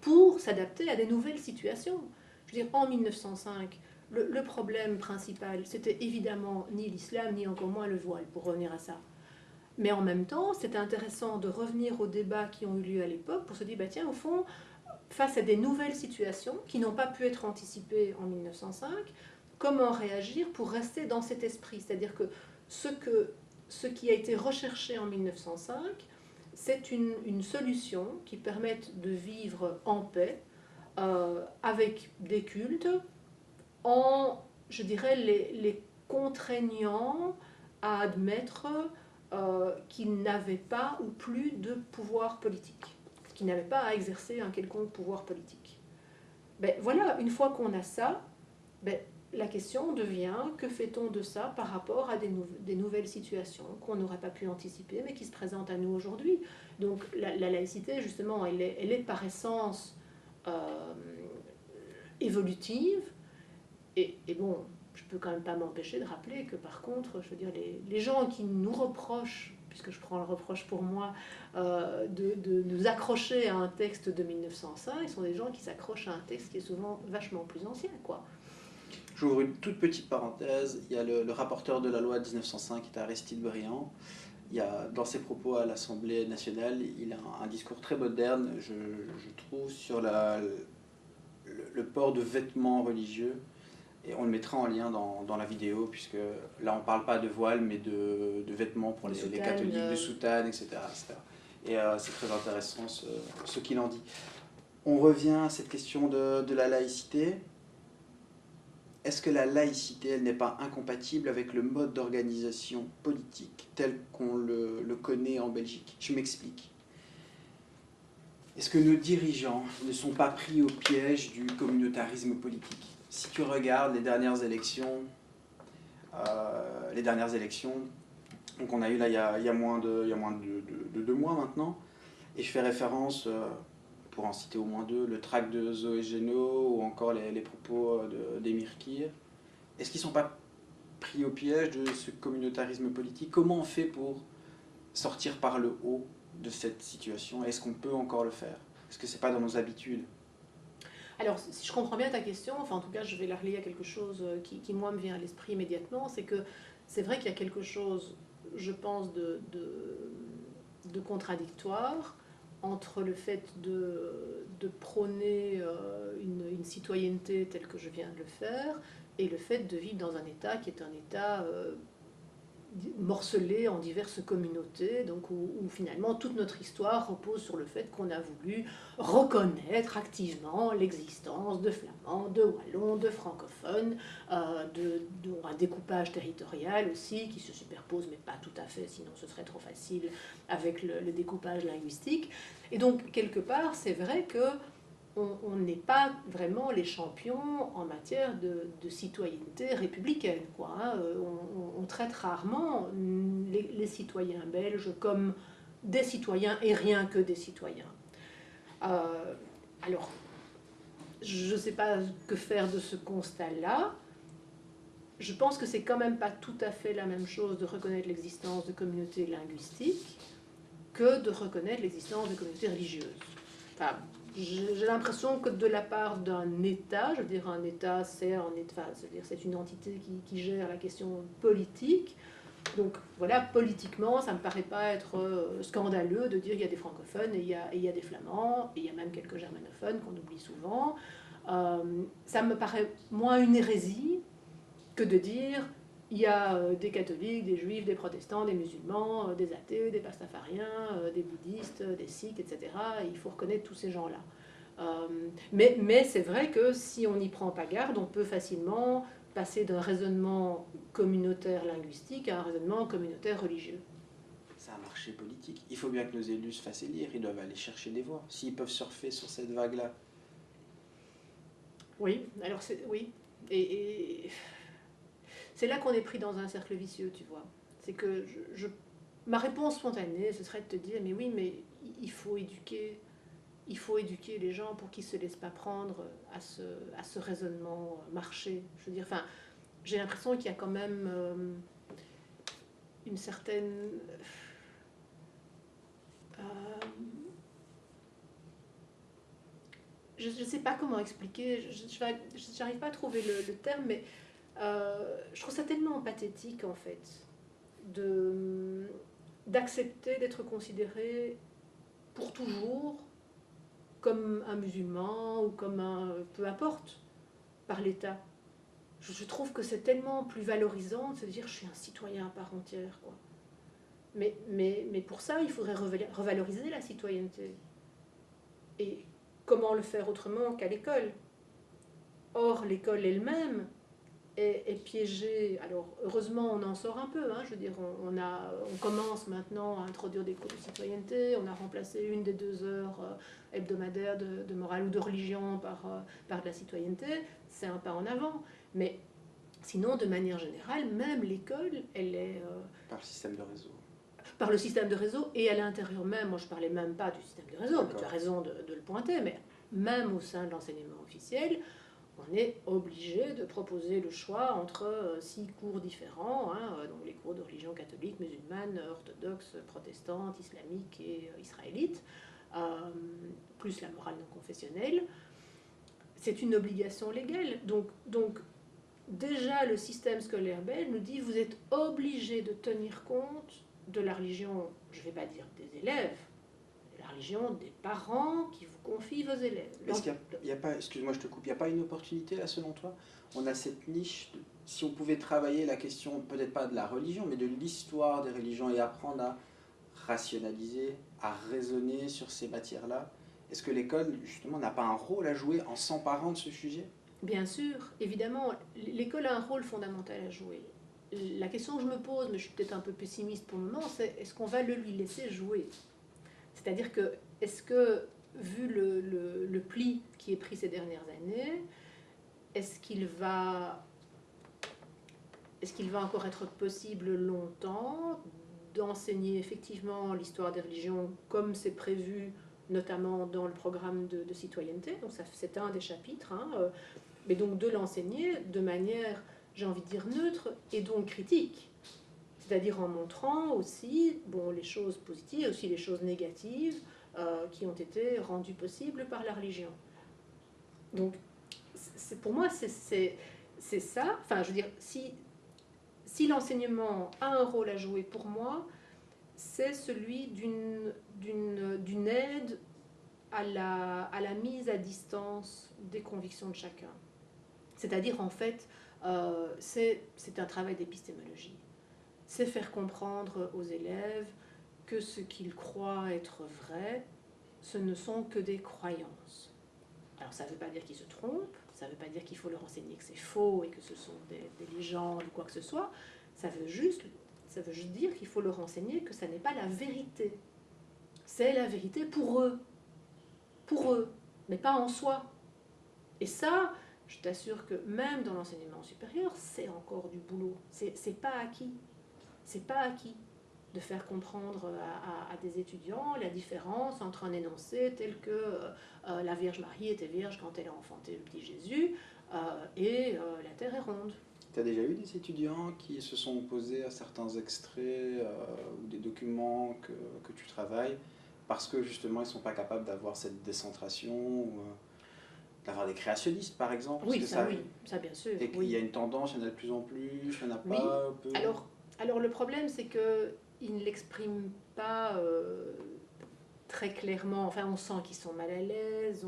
pour s'adapter à des nouvelles situations. Je veux dire, en 1905, le problème principal, c'était évidemment ni l'islam, ni encore moins le voile, pour revenir à ça. Mais en même temps, c'était intéressant de revenir aux débats qui ont eu lieu à l'époque pour se dire, bah tiens, au fond, face à des nouvelles situations qui n'ont pas pu être anticipées en 1905, comment réagir pour rester dans cet esprit? C'est-à-dire que ce qui a été recherché en 1905, c'est une solution qui permette de vivre en paix, avec des cultes, en, je dirais, les contraignant à admettre qu'ils n'avaient pas ou plus de pouvoir politique, qu'ils n'avaient pas à exercer un quelconque pouvoir politique. Ben, voilà, une fois qu'on a ça, ben, la question devient, que fait-on de ça par rapport à des nouvelles situations qu'on n'aurait pas pu anticiper, mais qui se présentent à nous aujourd'hui. Donc la laïcité, justement, elle est par essence évolutive, et bon, je peux quand même pas m'empêcher de rappeler que par contre, je veux dire, les gens qui nous reprochent, puisque je prends le reproche pour moi, de nous accrocher à un texte de 1905, sont des gens qui s'accrochent à un texte qui est souvent vachement plus ancien, quoi. J'ouvre une toute petite parenthèse. Il y a le rapporteur de la loi de 1905, qui est Aristide Briand. Dans ses propos à l'Assemblée nationale, il a un discours très moderne, je trouve, sur le port de vêtements religieux. Et on le mettra en lien dans la vidéo, puisque là on ne parle pas de voile, mais de vêtements pour les catholiques, de soutanes, etc. Et c'est très intéressant ce qu'il en dit. On revient à cette question de la laïcité. Est-ce que la laïcité, elle n'est pas incompatible avec le mode d'organisation politique tel qu'on le connaît en Belgique? Je m'explique. Est-ce que nos dirigeants ne sont pas pris au piège du communautarisme politique? Si tu regardes les dernières élections, donc on a eu là il y a moins de 2 mois maintenant, et je fais référence, pour en citer au moins 2, le tract de Zoé Génaud ou encore les propos d'Émir Kir. Est-ce qu'ils ne sont pas pris au piège de ce communautarisme politique? Comment on fait pour sortir par le haut de cette situation? Est-ce qu'on peut encore le faire? Est-ce que ce n'est pas dans nos habitudes? Alors, si je comprends bien ta question, enfin en tout cas je vais la relier à quelque chose qui moi me vient à l'esprit immédiatement, c'est que c'est vrai qu'il y a quelque chose, je pense, de contradictoire entre le fait de prôner une citoyenneté telle que je viens de le faire, et le fait de vivre dans un État qui est un État morcelé en diverses communautés, donc où finalement toute notre histoire repose sur le fait qu'on a voulu reconnaître activement l'existence de Flamands, de Wallons, de francophones, un découpage territorial aussi qui se superpose, mais pas tout à fait, sinon ce serait trop facile, avec le découpage linguistique. Et donc quelque part, c'est vrai que on n'est pas vraiment les champions en matière de citoyenneté républicaine, quoi, hein. On traite rarement les citoyens belges comme des citoyens et rien que des citoyens. Alors, je ne sais pas que faire de ce constat-là. Je pense que c'est quand même pas tout à fait la même chose de reconnaître l'existence de communautés linguistiques que de reconnaître l'existence de communautés religieuses. Enfin, j'ai l'impression que de la part d'un État, je veux dire un État, c'est une entité qui gère la question politique. Donc voilà, politiquement, ça ne me paraît pas être scandaleux de dire qu'il y a des francophones et il y a des flamands, et il y a même quelques germanophones qu'on oublie souvent. Ça me paraît moins une hérésie que de dire Il y a des catholiques, des juifs, des protestants, des musulmans, des athées, des pastafariens, des bouddhistes, des sikhs, etc. Il faut reconnaître tous ces gens-là. Mais c'est vrai que si on n'y prend pas garde, on peut facilement passer d'un raisonnement communautaire linguistique à un raisonnement communautaire religieux. C'est un marché politique. Il faut bien que nos élus se fassent élire, ils doivent aller chercher des voix. S'ils peuvent surfer sur cette vague-là. Oui, alors oui. Et c'est là qu'on est pris dans un cercle vicieux, tu vois. C'est que ma réponse spontanée, ce serait de te dire, mais oui, mais il faut éduquer les gens pour qu'ils ne se laissent pas prendre à ce raisonnement marché. Je veux dire, enfin, j'ai l'impression qu'il y a quand même une certaine... je ne sais pas comment expliquer, je n'arrive pas à trouver le terme, mais je trouve ça tellement pathétique, en fait, d'accepter d'être considéré pour toujours comme un musulman ou comme un... peu importe, par l'État. Je trouve que c'est tellement plus valorisant de se dire je suis un citoyen à part entière, quoi. Mais pour ça, il faudrait revaloriser la citoyenneté. Et comment le faire autrement qu'à l'école? Or, l'école elle-même est piégée. Alors, heureusement, on en sort un peu. Hein, je veux dire, on commence maintenant à introduire des cours de citoyenneté. On a remplacé une des 2 heures hebdomadaires de morale ou de religion par de la citoyenneté. C'est un pas en avant. Mais sinon, de manière générale, même l'école, elle est... Par le système de réseau. Par le système de réseau et à l'intérieur même, moi je parlais même pas du système de réseau, mais tu as raison de le pointer, mais même au sein de l'enseignement officiel, on est obligé de proposer le choix entre 6 cours différents, hein, donc les cours de religion catholique, musulmane, orthodoxe, protestante, islamique et israélite, plus la morale non confessionnelle. C'est une obligation légale. Donc déjà le système scolaire belge nous dit vous êtes obligé de tenir compte de la religion, je ne vais pas dire des élèves, de la religion des parents qui vous confient vos élèves. Est-ce qu'il n'y a pas, excuse-moi je te coupe, il n'y a pas une opportunité là selon toi? On a cette niche, si on pouvait travailler la question, peut-être pas de la religion, mais de l'histoire des religions et apprendre à rationaliser, à raisonner sur ces matières-là, est-ce que l'école justement n'a pas un rôle à jouer en s'emparant de ce sujet? Bien sûr, évidemment, l'école a un rôle fondamental à jouer. La question que je me pose, mais je suis peut-être un peu pessimiste pour le moment, c'est est-ce qu'on va le lui laisser jouer? C'est-à-dire que, est-ce que, vu le pli qui est pris ces dernières années, est-ce qu'il va encore être possible longtemps d'enseigner effectivement l'histoire des religions comme c'est prévu, notamment dans le programme de citoyenneté? Donc c'est un des chapitres, hein, mais donc de l'enseigner de manière, j'ai envie de dire, neutre et donc critique. C'est-à-dire en montrant aussi les choses positives et aussi les choses négatives qui ont été rendues possibles par la religion. Donc, pour moi, c'est ça. Enfin, je veux dire, si l'enseignement a un rôle à jouer pour moi, c'est celui d'une aide à la mise à distance des convictions de chacun. C'est-à-dire, en fait, c'est un travail d'épistémologie. C'est faire comprendre aux élèves que ce qu'ils croient être vrai, ce ne sont que des croyances. Alors ça ne veut pas dire qu'ils se trompent, ça ne veut pas dire qu'il faut leur enseigner que c'est faux et que ce sont des légendes ou quoi que ce soit, ça veut juste dire qu'il faut leur enseigner que ça n'est pas la vérité. C'est la vérité pour eux, mais pas en soi. Et ça, je t'assure que même dans l'enseignement supérieur, c'est encore du boulot. C'est pas acquis. C'est pas acquis de faire comprendre à des étudiants la différence entre un énoncé tel que la Vierge Marie était vierge quand elle a enfanté le petit Jésus et la Terre est ronde. Tu as déjà eu des étudiants qui se sont opposés à certains extraits ou des documents que tu travailles parce que justement ils ne sont pas capables d'avoir cette décentration d'avoir des créationnistes par exemple? Oui, ça bien sûr. Et qu'il y a une tendance, il y en a de plus en plus, il n'y en a Oui. pas peu. Alors le problème c'est qu'ils ne l'expriment pas très clairement. Enfin, on sent qu'ils sont mal à l'aise,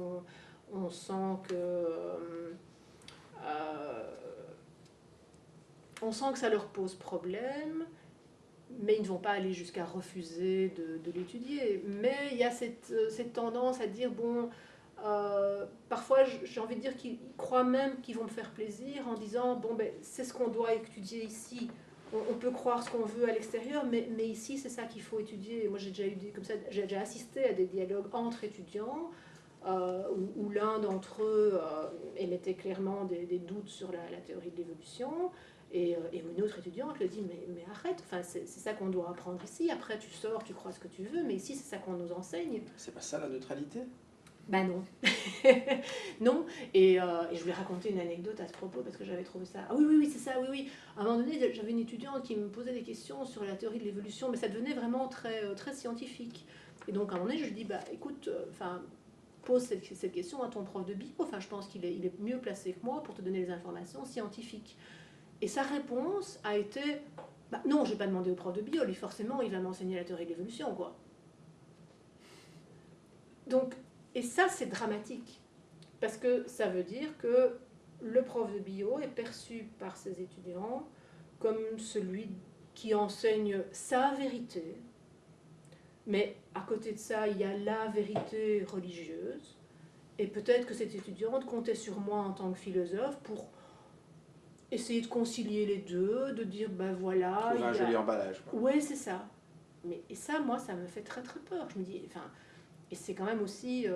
on sent que on sent que ça leur pose problème, mais ils ne vont pas aller jusqu'à refuser de l'étudier. Mais il y a cette tendance à dire, bon, parfois j'ai envie de dire qu'ils croient même qu'ils vont me faire plaisir en disant, bon, ben, c'est ce qu'on doit étudier ici. On peut croire ce qu'on veut à l'extérieur, mais ici c'est ça qu'il faut étudier. Moi j'ai déjà eu comme ça, j'ai déjà assisté à des dialogues entre étudiants où l'un d'entre eux émettait clairement des doutes sur la théorie de l'évolution. Et une autre étudiante le dit, mais arrête, enfin, c'est ça qu'on doit apprendre ici. Après, tu sors, tu crois ce que tu veux, mais ici, c'est ça qu'on nous enseigne. C'est pas ça la neutralité? Ben non. Non. Et je voulais raconter une anecdote à ce propos, parce que j'avais trouvé ça... Ah oui, c'est ça, oui. À un moment donné, j'avais une étudiante qui me posait des questions sur la théorie de l'évolution, mais ça devenait vraiment très, très scientifique. Et donc, à un moment donné, je lui dis, bah, écoute, pose cette question à ton prof de bio. Enfin, je pense qu'il est mieux placé que moi pour te donner les informations scientifiques. Et sa réponse a été, bah, non, je vais pas demander au prof de bio, lui forcément, il va m'enseigner la théorie de l'évolution, quoi. Donc, et ça, c'est dramatique, parce que ça veut dire que le prof de bio est perçu par ses étudiants comme celui qui enseigne sa vérité, mais à côté de ça, il y a la vérité religieuse, et peut-être que cette étudiante comptait sur moi en tant que philosophe pour essayer de concilier les deux, de dire, ben voilà... Trouver un joli emballage. Oui, c'est ça. Et ça, moi, ça me fait très très peur. Je me dis, enfin, et c'est quand même aussi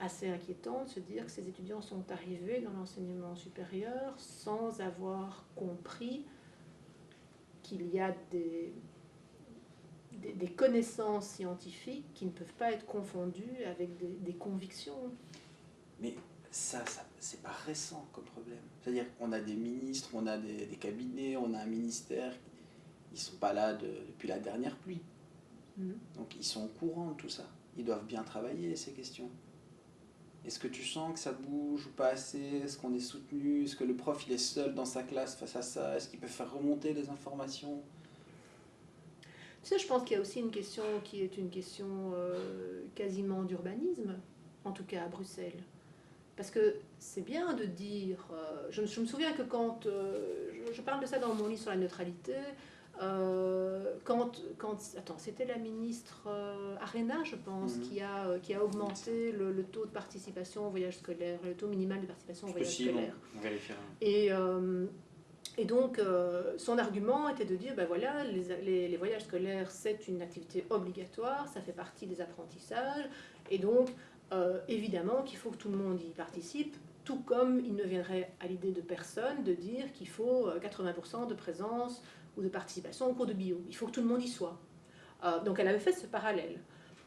assez inquiétant de se dire que ces étudiants sont arrivés dans l'enseignement supérieur sans avoir compris qu'il y a des connaissances scientifiques qui ne peuvent pas être confondues avec des convictions. Mais ça c'est pas récent comme problème. C'est-à-dire qu'on a des ministres, on a des cabinets, on a un ministère, ils sont pas là depuis la dernière pluie. Donc ils sont au courant de tout ça. Ils doivent bien travailler ces questions. Est-ce que tu sens que ça bouge ou pas assez? Est-ce qu'on est soutenu? Est-ce que le prof il est seul dans sa classe face à ça? Est-ce qu'il peut faire remonter les informations? Tu sais, je pense qu'il y a aussi une question qui est une question quasiment d'urbanisme, en tout cas à Bruxelles. Parce que c'est bien de dire... je me souviens que quand... je parle de ça dans mon livre sur la neutralité. Attends, c'était la ministre Arena, je pense, qui a augmenté le taux de participation au voyage scolaire, le taux minimal de participation au voyage scolaire. On vérifiera. Et donc, son argument était de dire, ben voilà, les voyages scolaires, c'est une activité obligatoire, ça fait partie des apprentissages, et donc, évidemment qu'il faut que tout le monde y participe, tout comme il ne viendrait à l'idée de personne de dire qu'il faut 80% de présence ou de participation au cours de bio. Il faut que tout le monde y soit. Donc, elle avait fait ce parallèle.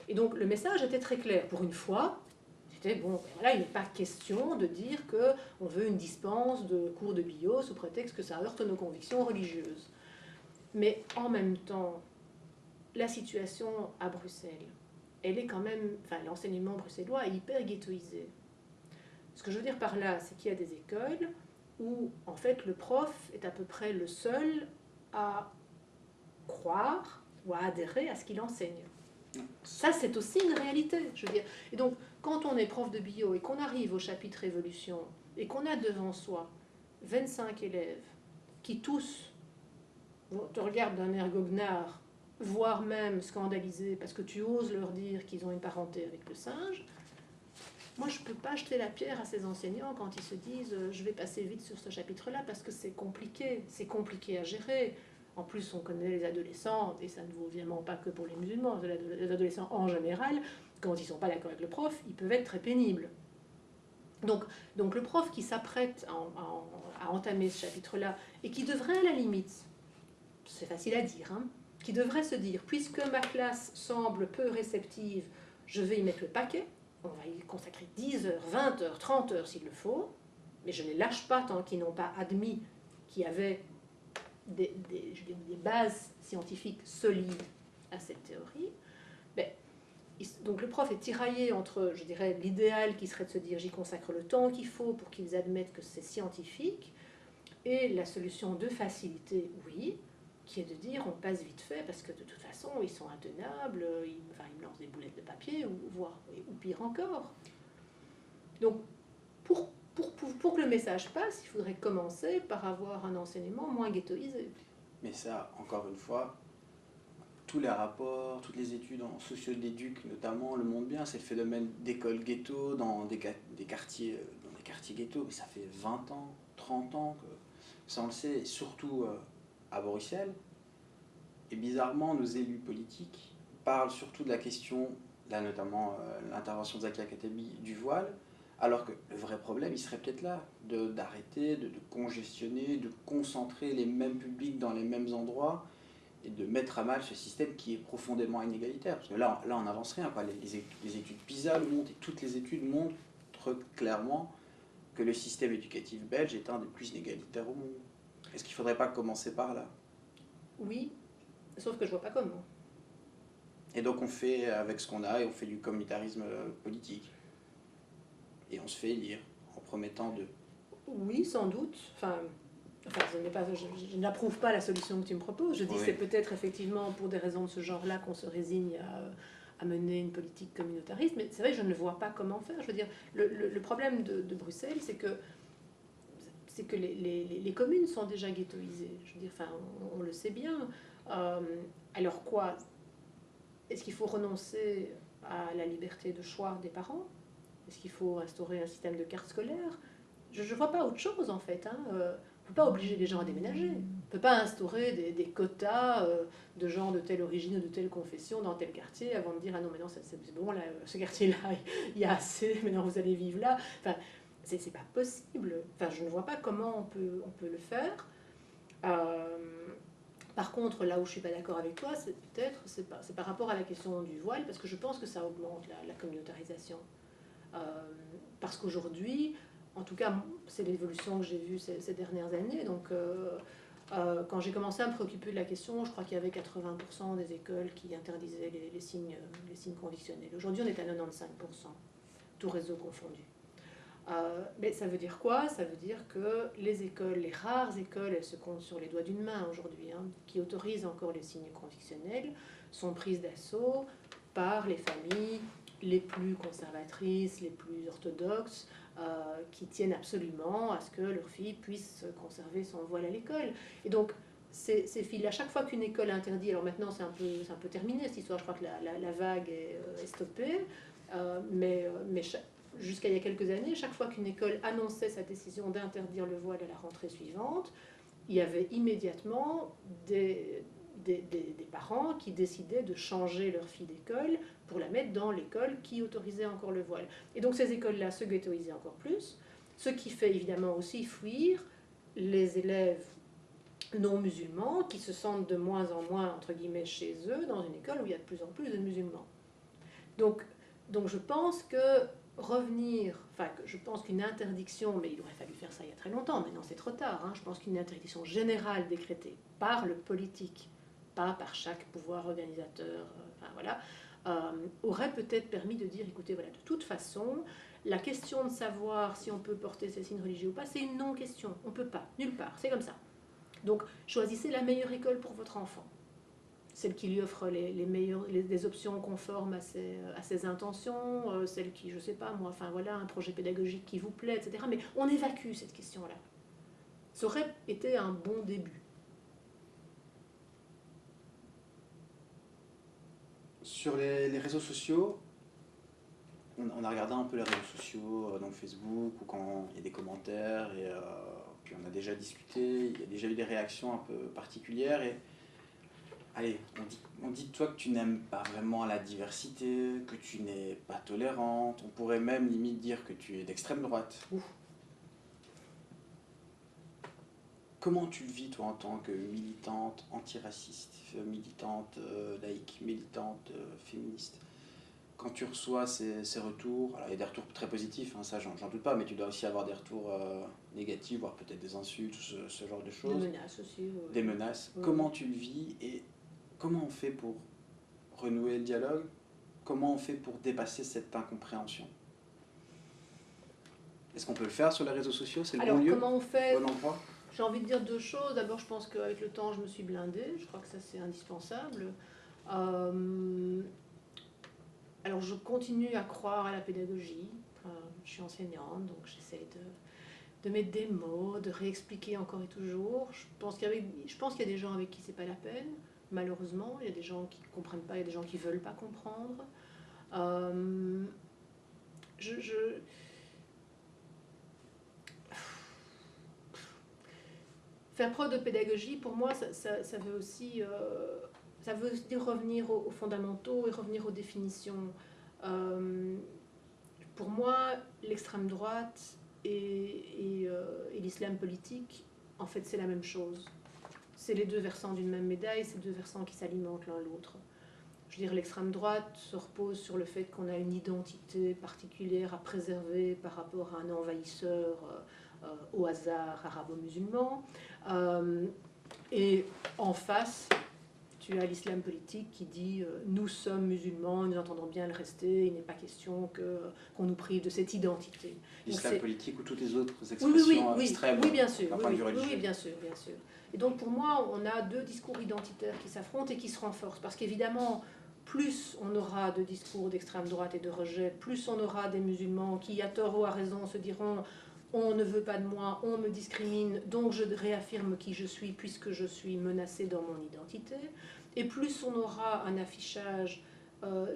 Et donc, le message était très clair. Pour une fois, c'était bon, voilà, il n'est pas question de dire qu'on veut une dispense de cours de bio sous prétexte que ça heurte nos convictions religieuses. Mais en même temps, la situation à Bruxelles, elle est quand même, enfin l'enseignement bruxellois est hyper ghettoisé. Ce que je veux dire par là, c'est qu'il y a des écoles où en fait le prof est à peu près le seul à croire ou à adhérer à ce qu'il enseigne. Ça, c'est aussi une réalité, je veux dire. Et donc, quand on est prof de bio et qu'on arrive au chapitre évolution et qu'on a devant soi 25 élèves qui tous te regardent d'un air goguenard, voire même scandalisés parce que tu oses leur dire qu'ils ont une parenté avec le singe, moi je ne peux pas jeter la pierre à ces enseignants quand ils se disent je vais passer vite sur ce chapitre-là parce que c'est compliqué à gérer. En plus, on connaît les adolescents, et ça ne vaut évidemment pas que pour les musulmans, les adolescents en général, quand ils ne sont pas d'accord avec le prof, ils peuvent être très pénibles. Donc le prof qui s'apprête à entamer ce chapitre-là, et qui devrait à la limite, c'est facile à dire, hein, qui devrait se dire, puisque ma classe semble peu réceptive, je vais y mettre le paquet, on va y consacrer 10 heures, 20 heures, 30 heures s'il le faut, mais je ne les lâche pas tant qu'ils n'ont pas admis qu'il y avait des bases scientifiques solides à cette théorie. Mais, donc le prof est tiraillé entre, je dirais, l'idéal qui serait de se dire j'y consacre le temps qu'il faut pour qu'ils admettent que c'est scientifique, et la solution de facilité, oui, qui est de dire on passe vite fait parce que de toute façon ils sont intenables, ils me lancent des boulettes de papier, ou pire encore. Donc pour que le message passe, il faudrait commencer par avoir un enseignement moins ghettoisé. Mais ça, encore une fois, tous les rapports, toutes les études en socio-d'éduc notamment le montrent bien, c'est le phénomène d'école ghetto dans des quartiers ghetto, mais ça fait 20 ans, 30 ans que ça on le sait, et surtout à Bruxelles. Et bizarrement, nos élus politiques parlent surtout de la question, là notamment l'intervention de Zakia Khatebi, du voile, alors que le vrai problème, il serait peut-être là, d'arrêter, de congestionner, de concentrer les mêmes publics dans les mêmes endroits, et de mettre à mal ce système qui est profondément inégalitaire. Parce que là on n'avance rien, quoi. Les études PISA le montrent, et toutes les études montrent clairement que le système éducatif belge est un des plus inégalitaires au monde. Est-ce qu'il ne faudrait pas commencer par là? Oui, sauf que je vois pas comment. Et donc on fait avec ce qu'on a, et on fait du communautarisme politique. Et on se fait élire en promettant de... Oui, sans doute. Enfin, je n'approuve pas la solution que tu me proposes. Je dis Oui. c'est peut-être effectivement pour des raisons de ce genre-là qu'on se résigne à mener une politique communautariste, mais c'est vrai que je ne vois pas comment faire. Je veux dire, le problème de Bruxelles, c'est que les communes sont déjà ghettoisées. Je veux dire, enfin, on le sait bien. Alors quoi? Est-ce qu'il faut renoncer à la liberté de choix des parents? Est-ce qu'il faut instaurer un système de carte scolaire? Je ne vois pas autre chose en fait. On ne peut pas obliger les gens à déménager. On ne peut pas instaurer des quotas de gens de telle origine ou de telle confession dans tel quartier avant de dire ah non mais non c'est bon là, ce quartier-là il y a assez, maintenant vous allez vivre là. Enfin, c'est pas possible. Enfin, je ne vois pas comment on peut le faire. Par contre, là où je suis pas d'accord avec toi, c'est par rapport à la question du voile, parce que je pense que ça augmente la communautarisation. Parce qu'aujourd'hui, en tout cas, c'est l'évolution que j'ai vue ces dernières années. Donc, quand j'ai commencé à me préoccuper de la question, je crois qu'il y avait 80% des écoles qui interdisaient les signes convictionnels. Aujourd'hui, on est à 95%, tout réseau confondu. Mais ça veut dire quoi? Ça veut dire que les écoles, les rares écoles, elles se comptent sur les doigts d'une main aujourd'hui, qui autorisent encore les signes convictionnels, sont prises d'assaut par les familles les plus conservatrices, les plus orthodoxes, qui tiennent absolument à ce que leur fille puisse conserver son voile à l'école. Et donc, ces filles, à chaque fois qu'une école interdit, alors maintenant c'est un peu terminé cette histoire, je crois que la vague est stoppée, mais jusqu'à il y a quelques années, chaque fois qu'une école annonçait sa décision d'interdire le voile à la rentrée suivante, il y avait immédiatement des parents qui décidaient de changer leur fille d'école pour la mettre dans l'école qui autorisait encore le voile. Et donc ces écoles-là se ghettoisaient encore plus, ce qui fait évidemment aussi fuir les élèves non musulmans qui se sentent de moins en moins, entre guillemets, chez eux, dans une école où il y a de plus en plus de musulmans. Donc je pense que je pense qu'une interdiction, mais il aurait fallu faire ça il y a très longtemps, maintenant c'est trop tard, je pense qu'une interdiction générale décrétée par le politique, pas par chaque pouvoir organisateur, aurait peut-être permis de dire, écoutez, voilà, de toute façon, la question de savoir si on peut porter ces signes religieux ou pas, c'est une non-question, on ne peut pas, nulle part, c'est comme ça. Donc choisissez la meilleure école pour votre enfant. Celle qui lui offre les options conformes à ses intentions, celle qui, je ne sais pas moi, enfin voilà, un projet pédagogique qui vous plaît, etc. Mais on évacue cette question-là. Ça aurait été un bon début. Sur les réseaux sociaux, on a regardé un peu les réseaux sociaux, donc Facebook, ou quand il y a des commentaires, et puis on a déjà discuté, il y a déjà eu des réactions un peu particulières, et allez, on dit de toi que tu n'aimes pas vraiment la diversité, que tu n'es pas tolérante, on pourrait même limite dire que tu es d'extrême droite. Ouf. Comment tu le vis toi en tant que militante antiraciste, militante laïque, militante féministe? Quand tu reçois ces retours, alors il y a des retours très positifs, ça j'en doute pas, mais tu dois aussi avoir des retours négatifs, voire peut-être des insultes, ce genre de choses. Des menaces aussi. Des menaces. Oui. Comment tu le vis et comment on fait pour renouer le dialogue? Comment on fait pour dépasser cette incompréhension? Est-ce qu'on peut le faire sur les réseaux sociaux? C'est le bon lieu? Comment on fait? Bon endroit? J'ai envie de dire deux choses. D'abord, je pense qu'avec le temps, je me suis blindée. Je crois que ça, c'est indispensable. Alors, je continue à croire à la pédagogie. Je suis enseignante, donc j'essaie de mettre des mots, de réexpliquer encore et toujours. Je pense qu'il y a des gens avec qui c'est pas la peine, malheureusement. Il y a des gens qui ne comprennent pas, il y a des gens qui ne veulent pas comprendre. Euh, je... Faire preuve de pédagogie, pour moi, ça veut aussi dire revenir aux fondamentaux et revenir aux définitions. Pour moi, l'extrême droite et l'islam politique, en fait, c'est la même chose. C'est les deux versants d'une même médaille, c'est deux versants qui s'alimentent l'un l'autre. Je veux dire, l'extrême droite se repose sur le fait qu'on a une identité particulière à préserver par rapport à un envahisseur au hasard arabo-musulman. Et en face, tu as l'islam politique qui dit nous sommes musulmans, nous entendons bien le rester, il n'est pas question qu'on nous prive de cette identité. L'islam politique ou toutes les autres expressions extrêmes oui, bien sûr, d'un point de vue religieux. Oui, bien sûr. Et donc pour moi, on a deux discours identitaires qui s'affrontent et qui se renforcent. Parce qu'évidemment, plus on aura de discours d'extrême droite et de rejet, plus on aura des musulmans qui, à tort ou à raison, se diront on ne veut pas de moi, on me discrimine, donc je réaffirme qui je suis puisque je suis menacé dans mon identité. Et plus on aura un affichage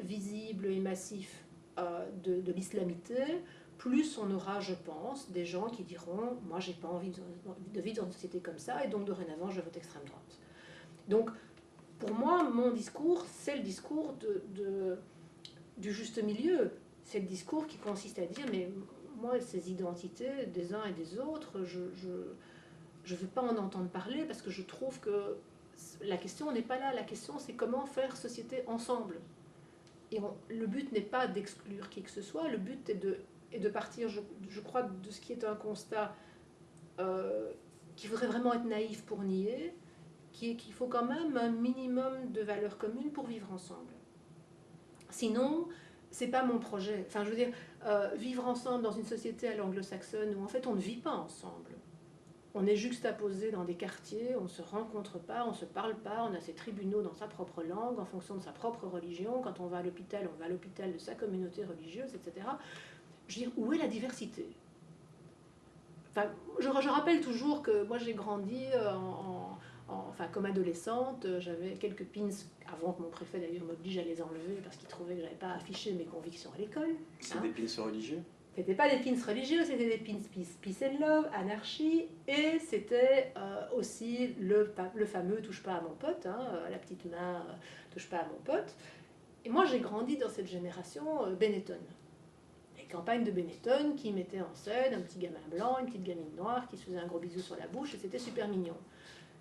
visible et massif de l'islamité, plus on aura, je pense, des gens qui diront moi j'ai pas envie de vivre dans une société comme ça et donc dorénavant je vote extrême droite. Donc pour moi mon discours c'est le discours du juste milieu, c'est le discours qui consiste à dire mais moi ces identités des uns et des autres je veux pas en entendre parler parce que je trouve que la question n'est pas là, la question c'est comment faire société ensemble. Et le but n'est pas d'exclure qui que ce soit, le but est de partir, je crois, de ce qui est un constat qu'il faudrait vraiment être naïf pour nier, qui est qu'il faut quand même un minimum de valeurs communes pour vivre ensemble. Sinon, c'est pas mon projet. Enfin, je veux dire, vivre ensemble dans une société à l'anglo-saxonne où en fait on ne vit pas ensemble. On est juxtaposés dans des quartiers, on ne se rencontre pas, on ne se parle pas, on a ses tribunaux dans sa propre langue, en fonction de sa propre religion. Quand on va à l'hôpital de sa communauté religieuse, etc. Je veux dire, où est la diversité ? Enfin, je rappelle toujours que moi j'ai grandi comme adolescente, j'avais quelques pins, avant que mon préfet d'ailleurs m'oblige à les enlever parce qu'il trouvait que je n'avais pas affiché mes convictions à l'école. C'est des pins religieux ? C'était pas des pins religieux, c'était des pins peace and love, anarchie, et c'était aussi le fameux touche pas à mon pote, la petite main touche pas à mon pote. Et moi j'ai grandi dans cette génération Benetton. Les campagnes de Benetton qui mettaient en scène un petit gamin blanc, une petite gamine noire qui se faisait un gros bisou sur la bouche et c'était super mignon.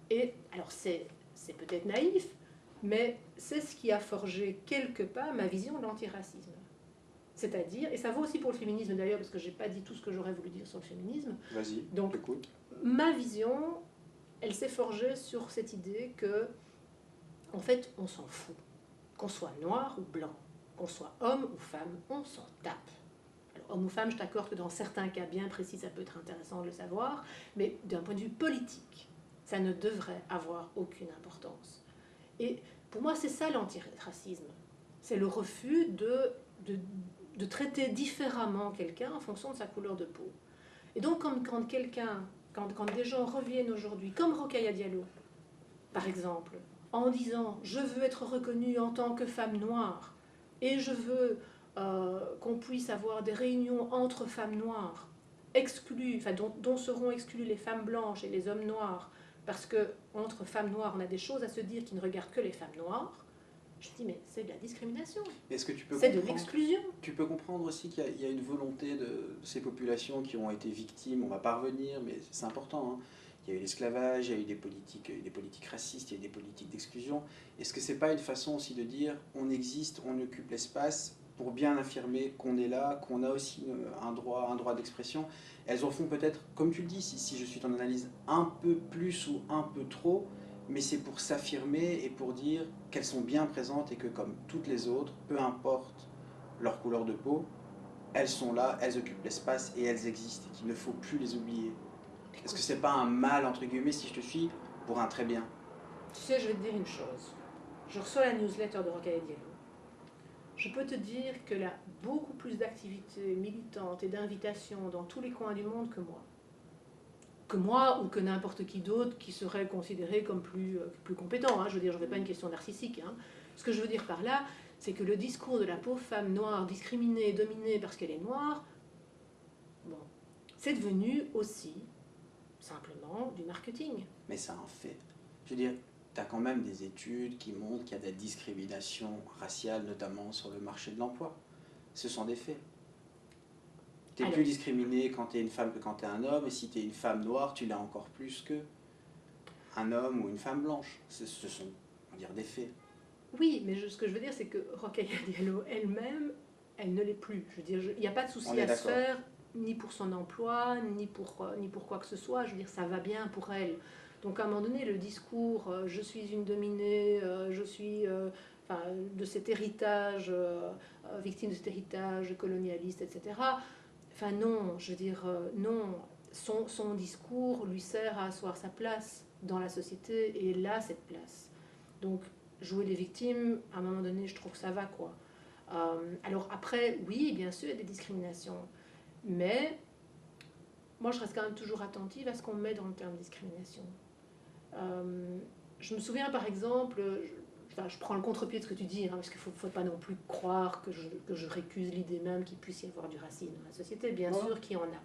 Et alors c'est peut-être naïf, mais c'est ce qui a forgé quelque part ma vision de l'antiracisme. C'est-à-dire, et ça vaut aussi pour le féminisme d'ailleurs, parce que je n'ai pas dit tout ce que j'aurais voulu dire sur le féminisme. Vas-y, donc écoute. Ma vision, elle s'est forgée sur cette idée que, en fait, on s'en fout. Qu'on soit noir ou blanc, qu'on soit homme ou femme, on s'en tape. Alors, homme ou femme, je t'accorde que dans certains cas bien précis, ça peut être intéressant de le savoir, mais d'un point de vue politique, ça ne devrait avoir aucune importance. Et pour moi, c'est ça l'antiracisme. C'est le refus de traiter différemment quelqu'un en fonction de sa couleur de peau. Et donc quand des gens reviennent aujourd'hui, comme Rokhaya Diallo, par exemple, en disant « je veux être reconnue en tant que femme noire et je veux qu'on puisse avoir des réunions entre femmes noires, dont seront exclues les femmes blanches et les hommes noirs, parce qu'entre femmes noires, on a des choses à se dire qui ne regardent que les femmes noires », je dis, mais c'est de la discrimination. C'est de l'exclusion. Tu peux comprendre aussi qu'il y a une volonté de ces populations qui ont été victimes, on va pas revenir, mais c'est important. Il y a eu l'esclavage, il y a eu des politiques racistes, il y a eu des politiques d'exclusion. Est-ce que c'est pas une façon aussi de dire, on existe, on occupe l'espace pour bien affirmer qu'on est là, qu'on a aussi un droit d'expression. Elles en font peut-être, comme tu le dis, si je suis ton analyse, un peu plus ou un peu trop, mais c'est pour s'affirmer et pour dire qu'elles sont bien présentes et que comme toutes les autres, peu importe leur couleur de peau, elles sont là, elles occupent l'espace et elles existent et qu'il ne faut plus les oublier. Est-ce que c'est pas un mal, entre guillemets, si je te suis, pour un très bien ? Tu sais, je vais te dire une chose. Je reçois la newsletter de Rokhaya Diallo. Je peux te dire qu'elle a beaucoup plus d'activités militantes et d'invitations dans tous les coins du monde que moi. que moi ou que n'importe qui d'autre qui serait considéré comme plus compétent. Hein. Je veux dire, je ne fais pas une question narcissique. Hein. Ce que je veux dire par là, c'est que le discours de la pauvre femme noire discriminée, dominée parce qu'elle est noire, bon, c'est devenu aussi simplement du marketing. Mais c'est un fait. Je veux dire, tu as quand même des études qui montrent qu'il y a des discriminations raciales, notamment sur le marché de l'emploi. Ce sont des faits. Tu es plus discriminé quand tu es une femme que quand tu es un homme, et si tu es une femme noire, tu l'as encore plus que un homme ou une femme blanche. Ce sont, on va dire, des faits. Oui, mais ce que je veux dire, c'est que Rokhaya Diallo elle-même, elle ne l'est plus. Je veux dire, il n'y a pas de souci à se faire, ni pour son emploi, ni pour quoi que ce soit. Je veux dire, ça va bien pour elle. Donc à un moment donné, le discours « je suis une dominée, je suis de cet héritage, victime de cet héritage colonialiste, etc. » Enfin non, je veux dire, non. Son discours lui sert à asseoir sa place dans la société et elle a cette place. Donc jouer les victimes, à un moment donné, je trouve que ça va, quoi. Alors après, oui, bien sûr, il y a des discriminations. Mais moi, je reste quand même toujours attentive à ce qu'on met dans le terme discrimination. Je me souviens, par exemple, je prends le contre-pied de ce que tu dis, hein, parce qu'il ne faut pas non plus croire que je récuse l'idée même qu'il puisse y avoir du racisme dans la société. Bien sûr qu'il y en a.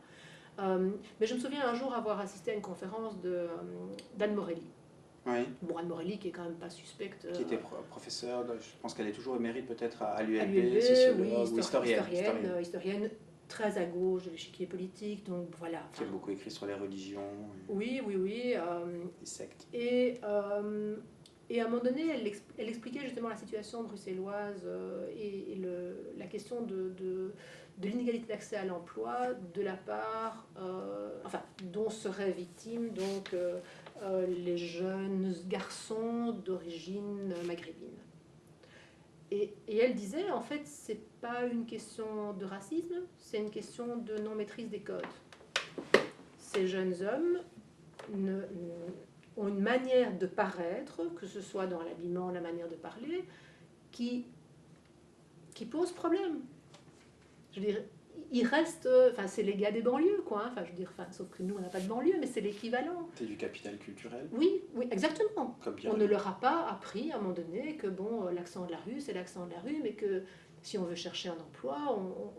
Mais je me souviens un jour avoir assisté à une conférence d'Anne Morelli. Oui. Bon, Anne Morelli, qui est quand même pas suspecte. Qui était professeure, je pense qu'elle est toujours émérite peut-être à l'ULB, oui, sociologue ou historienne. Très à gauche de l'échiquier politique, donc voilà. Qui a beaucoup écrit sur les religions. Oui. Les sectes. Et à un moment donné, elle expliquait justement la situation bruxelloise et la question de l'inégalité d'accès à l'emploi de la part, dont seraient victimes donc les jeunes garçons d'origine maghrébine. Et elle disait, en fait, c'est pas une question de racisme, c'est une question de non-maîtrise des codes. Ces jeunes hommes ont une manière de paraître, que ce soit dans l'habillement, la manière de parler, qui pose problème. Je veux dire, ils restent, c'est les gars des banlieues, quoi. Sauf que nous, on n'a pas de banlieue, mais c'est l'équivalent. C'est du capital culturel. Oui, exactement. On ne leur a pas appris à un moment donné que l'accent de la rue, c'est l'accent de la rue, mais que si on veut chercher un emploi,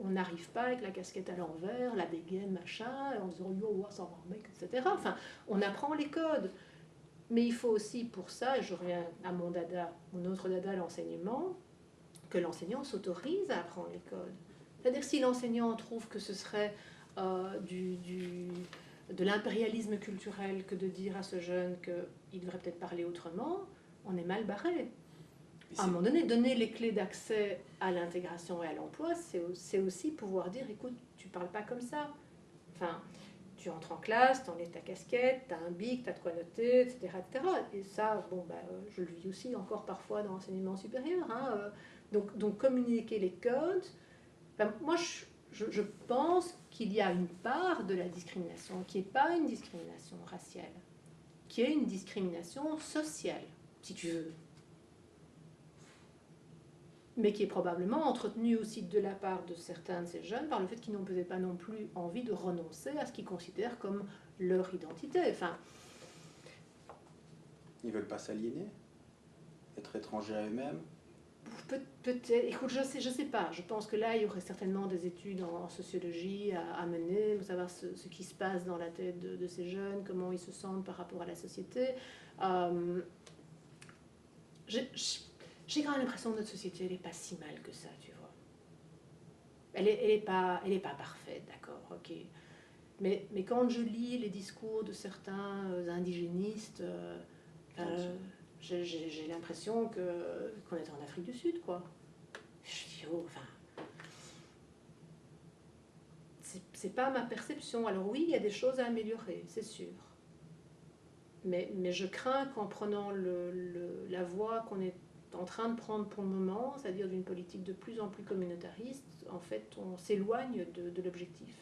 on n'arrive pas avec la casquette à l'envers, la dégaine, machin, en disant yo, ça va, mec, etc. Enfin, on apprend les codes. Mais il faut aussi pour ça, et je reviens à mon autre dada, l'enseignement, que l'enseignant s'autorise à apprendre les codes. C'est-à-dire si l'enseignant trouve que ce serait de l'impérialisme culturel que de dire à ce jeune qu'il devrait peut-être parler autrement, on est mal barré. À un moment donné, donner les clés d'accès à l'intégration et à l'emploi, c'est aussi pouvoir dire, écoute, tu parles pas comme ça. Enfin, tu entres en classe, tu enlèves ta casquette, tu as un bic, tu as de quoi noter, etc., etc. Et ça, je le vis aussi encore parfois dans l'enseignement supérieur. Hein. Donc communiquer les codes. Moi, je pense qu'il y a une part de la discrimination qui n'est pas une discrimination raciale, qui est une discrimination sociale, si tu veux. Mais qui est probablement entretenue aussi de la part de certains de ces jeunes par le fait qu'ils n'ont peut-être pas non plus envie de renoncer à ce qu'ils considèrent comme leur identité. Ils ne veulent pas s'aliéner, être étrangers à eux-mêmes. Peut-être, écoute, je sais pas. Je pense que là, il y aurait certainement des études en sociologie à mener, pour savoir ce qui se passe dans la tête de ces jeunes, comment ils se sentent par rapport à la société. J'ai quand même l'impression que notre société, elle n'est pas si mal que ça, tu vois. Elle est pas parfaite, d'accord, ok. Mais quand je lis les discours de certains indigénistes, j'ai l'impression qu'on est en Afrique du Sud, quoi. Je dis, c'est pas ma perception. Alors oui, il y a des choses à améliorer, c'est sûr. Mais je crains qu'en prenant la voie qu'on est en train de prendre pour le moment, c'est-à-dire d'une politique de plus en plus communautariste, en fait, on s'éloigne de l'objectif.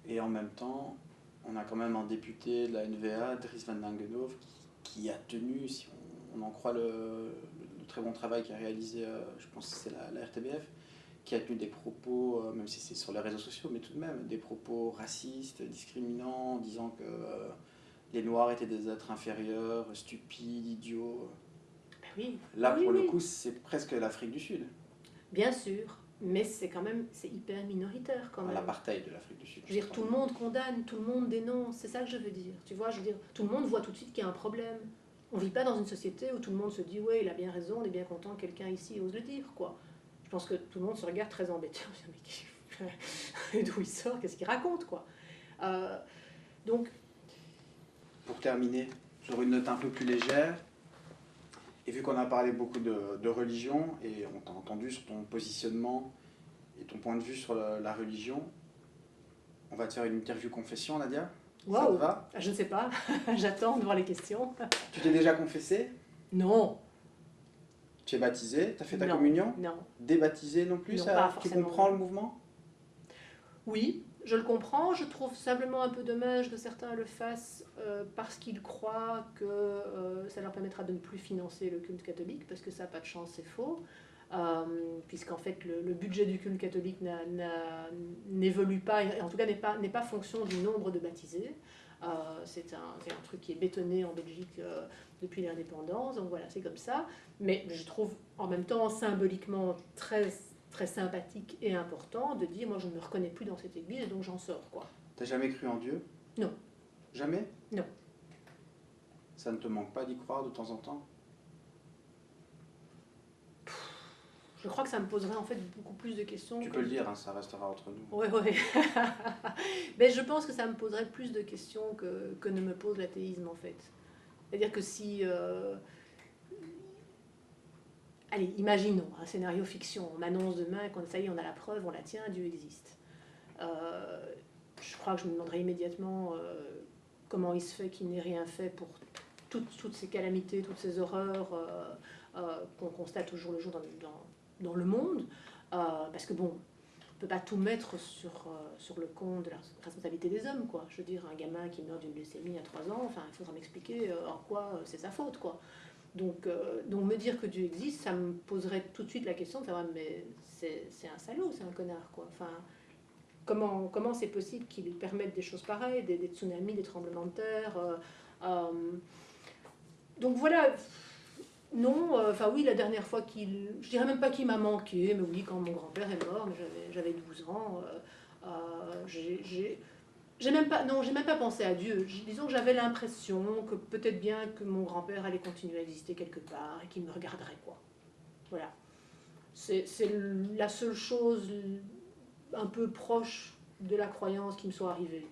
Et en même temps, on a quand même un député de la NVA, Dries van Langenhoven, qui a tenu, si on en croit le très bon travail qu'a réalisé, je pense que c'est la RTBF, qui a tenu des propos, même si c'est sur les réseaux sociaux, mais tout de même, des propos racistes, discriminants, disant que les Noirs étaient des êtres inférieurs, stupides, idiots. Ben oui. Là, Oui, pour le oui. coup, c'est presque l'Afrique du Sud. Bien sûr, mais c'est quand même, c'est hyper minoritaire quand même. L'apartheid de l'Afrique du Sud. Je veux dire, tout le monde condamne, tout le monde dénonce, c'est ça que je veux dire. Tu vois, je veux dire, tout le monde voit tout de suite qu'il y a un problème. On vit pas dans une société où tout le monde se dit, ouais, il a bien raison, on est bien content que quelqu'un ici ose le dire, quoi. Je pense que tout le monde se regarde très embêté. On se dit, mais d'où il sort, qu'est-ce qu'il raconte, quoi. Donc, Pour terminer, sur une note un peu plus légère, et vu qu'on a parlé beaucoup de religion, et on t'a entendu sur ton positionnement et ton point de vue sur la religion, on va te faire une interview confession, Nadia. Ça te waouh, va? je ne sais pas, j'attends de voir les questions. Tu t'es déjà confessé? Non, Tu es baptisé? Tu as fait ta Non. communion? non. Débaptisé non plus? Non, Ça, pas tu forcément. comprends le mouvement? Oui, je le comprends. Je trouve simplement un peu dommage que certains le fassent parce qu'ils croient que ça leur permettra de ne plus financer le culte catholique, parce que ça n'a pas de chance, c'est faux. Puisqu'en fait le budget du culte catholique n'évolue pas, et en tout cas n'est pas fonction du nombre de baptisés. C'est un truc qui est bétonné en Belgique depuis l'indépendance, donc voilà, c'est comme ça. Mais je trouve en même temps symboliquement très, très sympathique et important de dire, moi je ne me reconnais plus dans cette église, donc j'en sors, quoi. T'as jamais cru en Dieu? Non. Jamais? Non. Ça ne te manque pas d'y croire de temps en temps? Je crois que ça me poserait en fait beaucoup plus de questions. Tu peux le dire, hein, ça restera entre nous. Oui, oui. Mais je pense que ça me poserait plus de questions que ne me pose l'athéisme, en fait. C'est-à-dire que si... Allez, imaginons, un scénario fiction. On m'annonce demain qu'on ça y est, on a la preuve, on la tient, Dieu existe. Je crois que je me demanderais immédiatement comment il se fait qu'il n'ait rien fait pour toutes ces calamités, toutes ces horreurs qu'on constate au jour le jour dans le monde. Parce que bon, on ne peut pas tout mettre sur le compte de la responsabilité des hommes, quoi. Je veux dire, un gamin qui meurt d'une leucémie à 3 ans, enfin, il faudra m'expliquer en quoi c'est sa faute, quoi. Donc me dire que Dieu existe, ça me poserait tout de suite la question de savoir, mais c'est un salaud, c'est un connard, quoi. Enfin, comment c'est possible qu'il permette des choses pareilles, des tsunamis, des tremblements de terre donc voilà. Non, enfin oui, la dernière fois je dirais même pas qu'il m'a manqué, mais oui, quand mon grand-père est mort, mais j'avais 12 ans, j'ai même pas pensé à Dieu. Disons que j'avais l'impression que peut-être bien que mon grand-père allait continuer à exister quelque part et qu'il me regarderait, quoi. Voilà. C'est la seule chose un peu proche de la croyance qui me soit arrivée.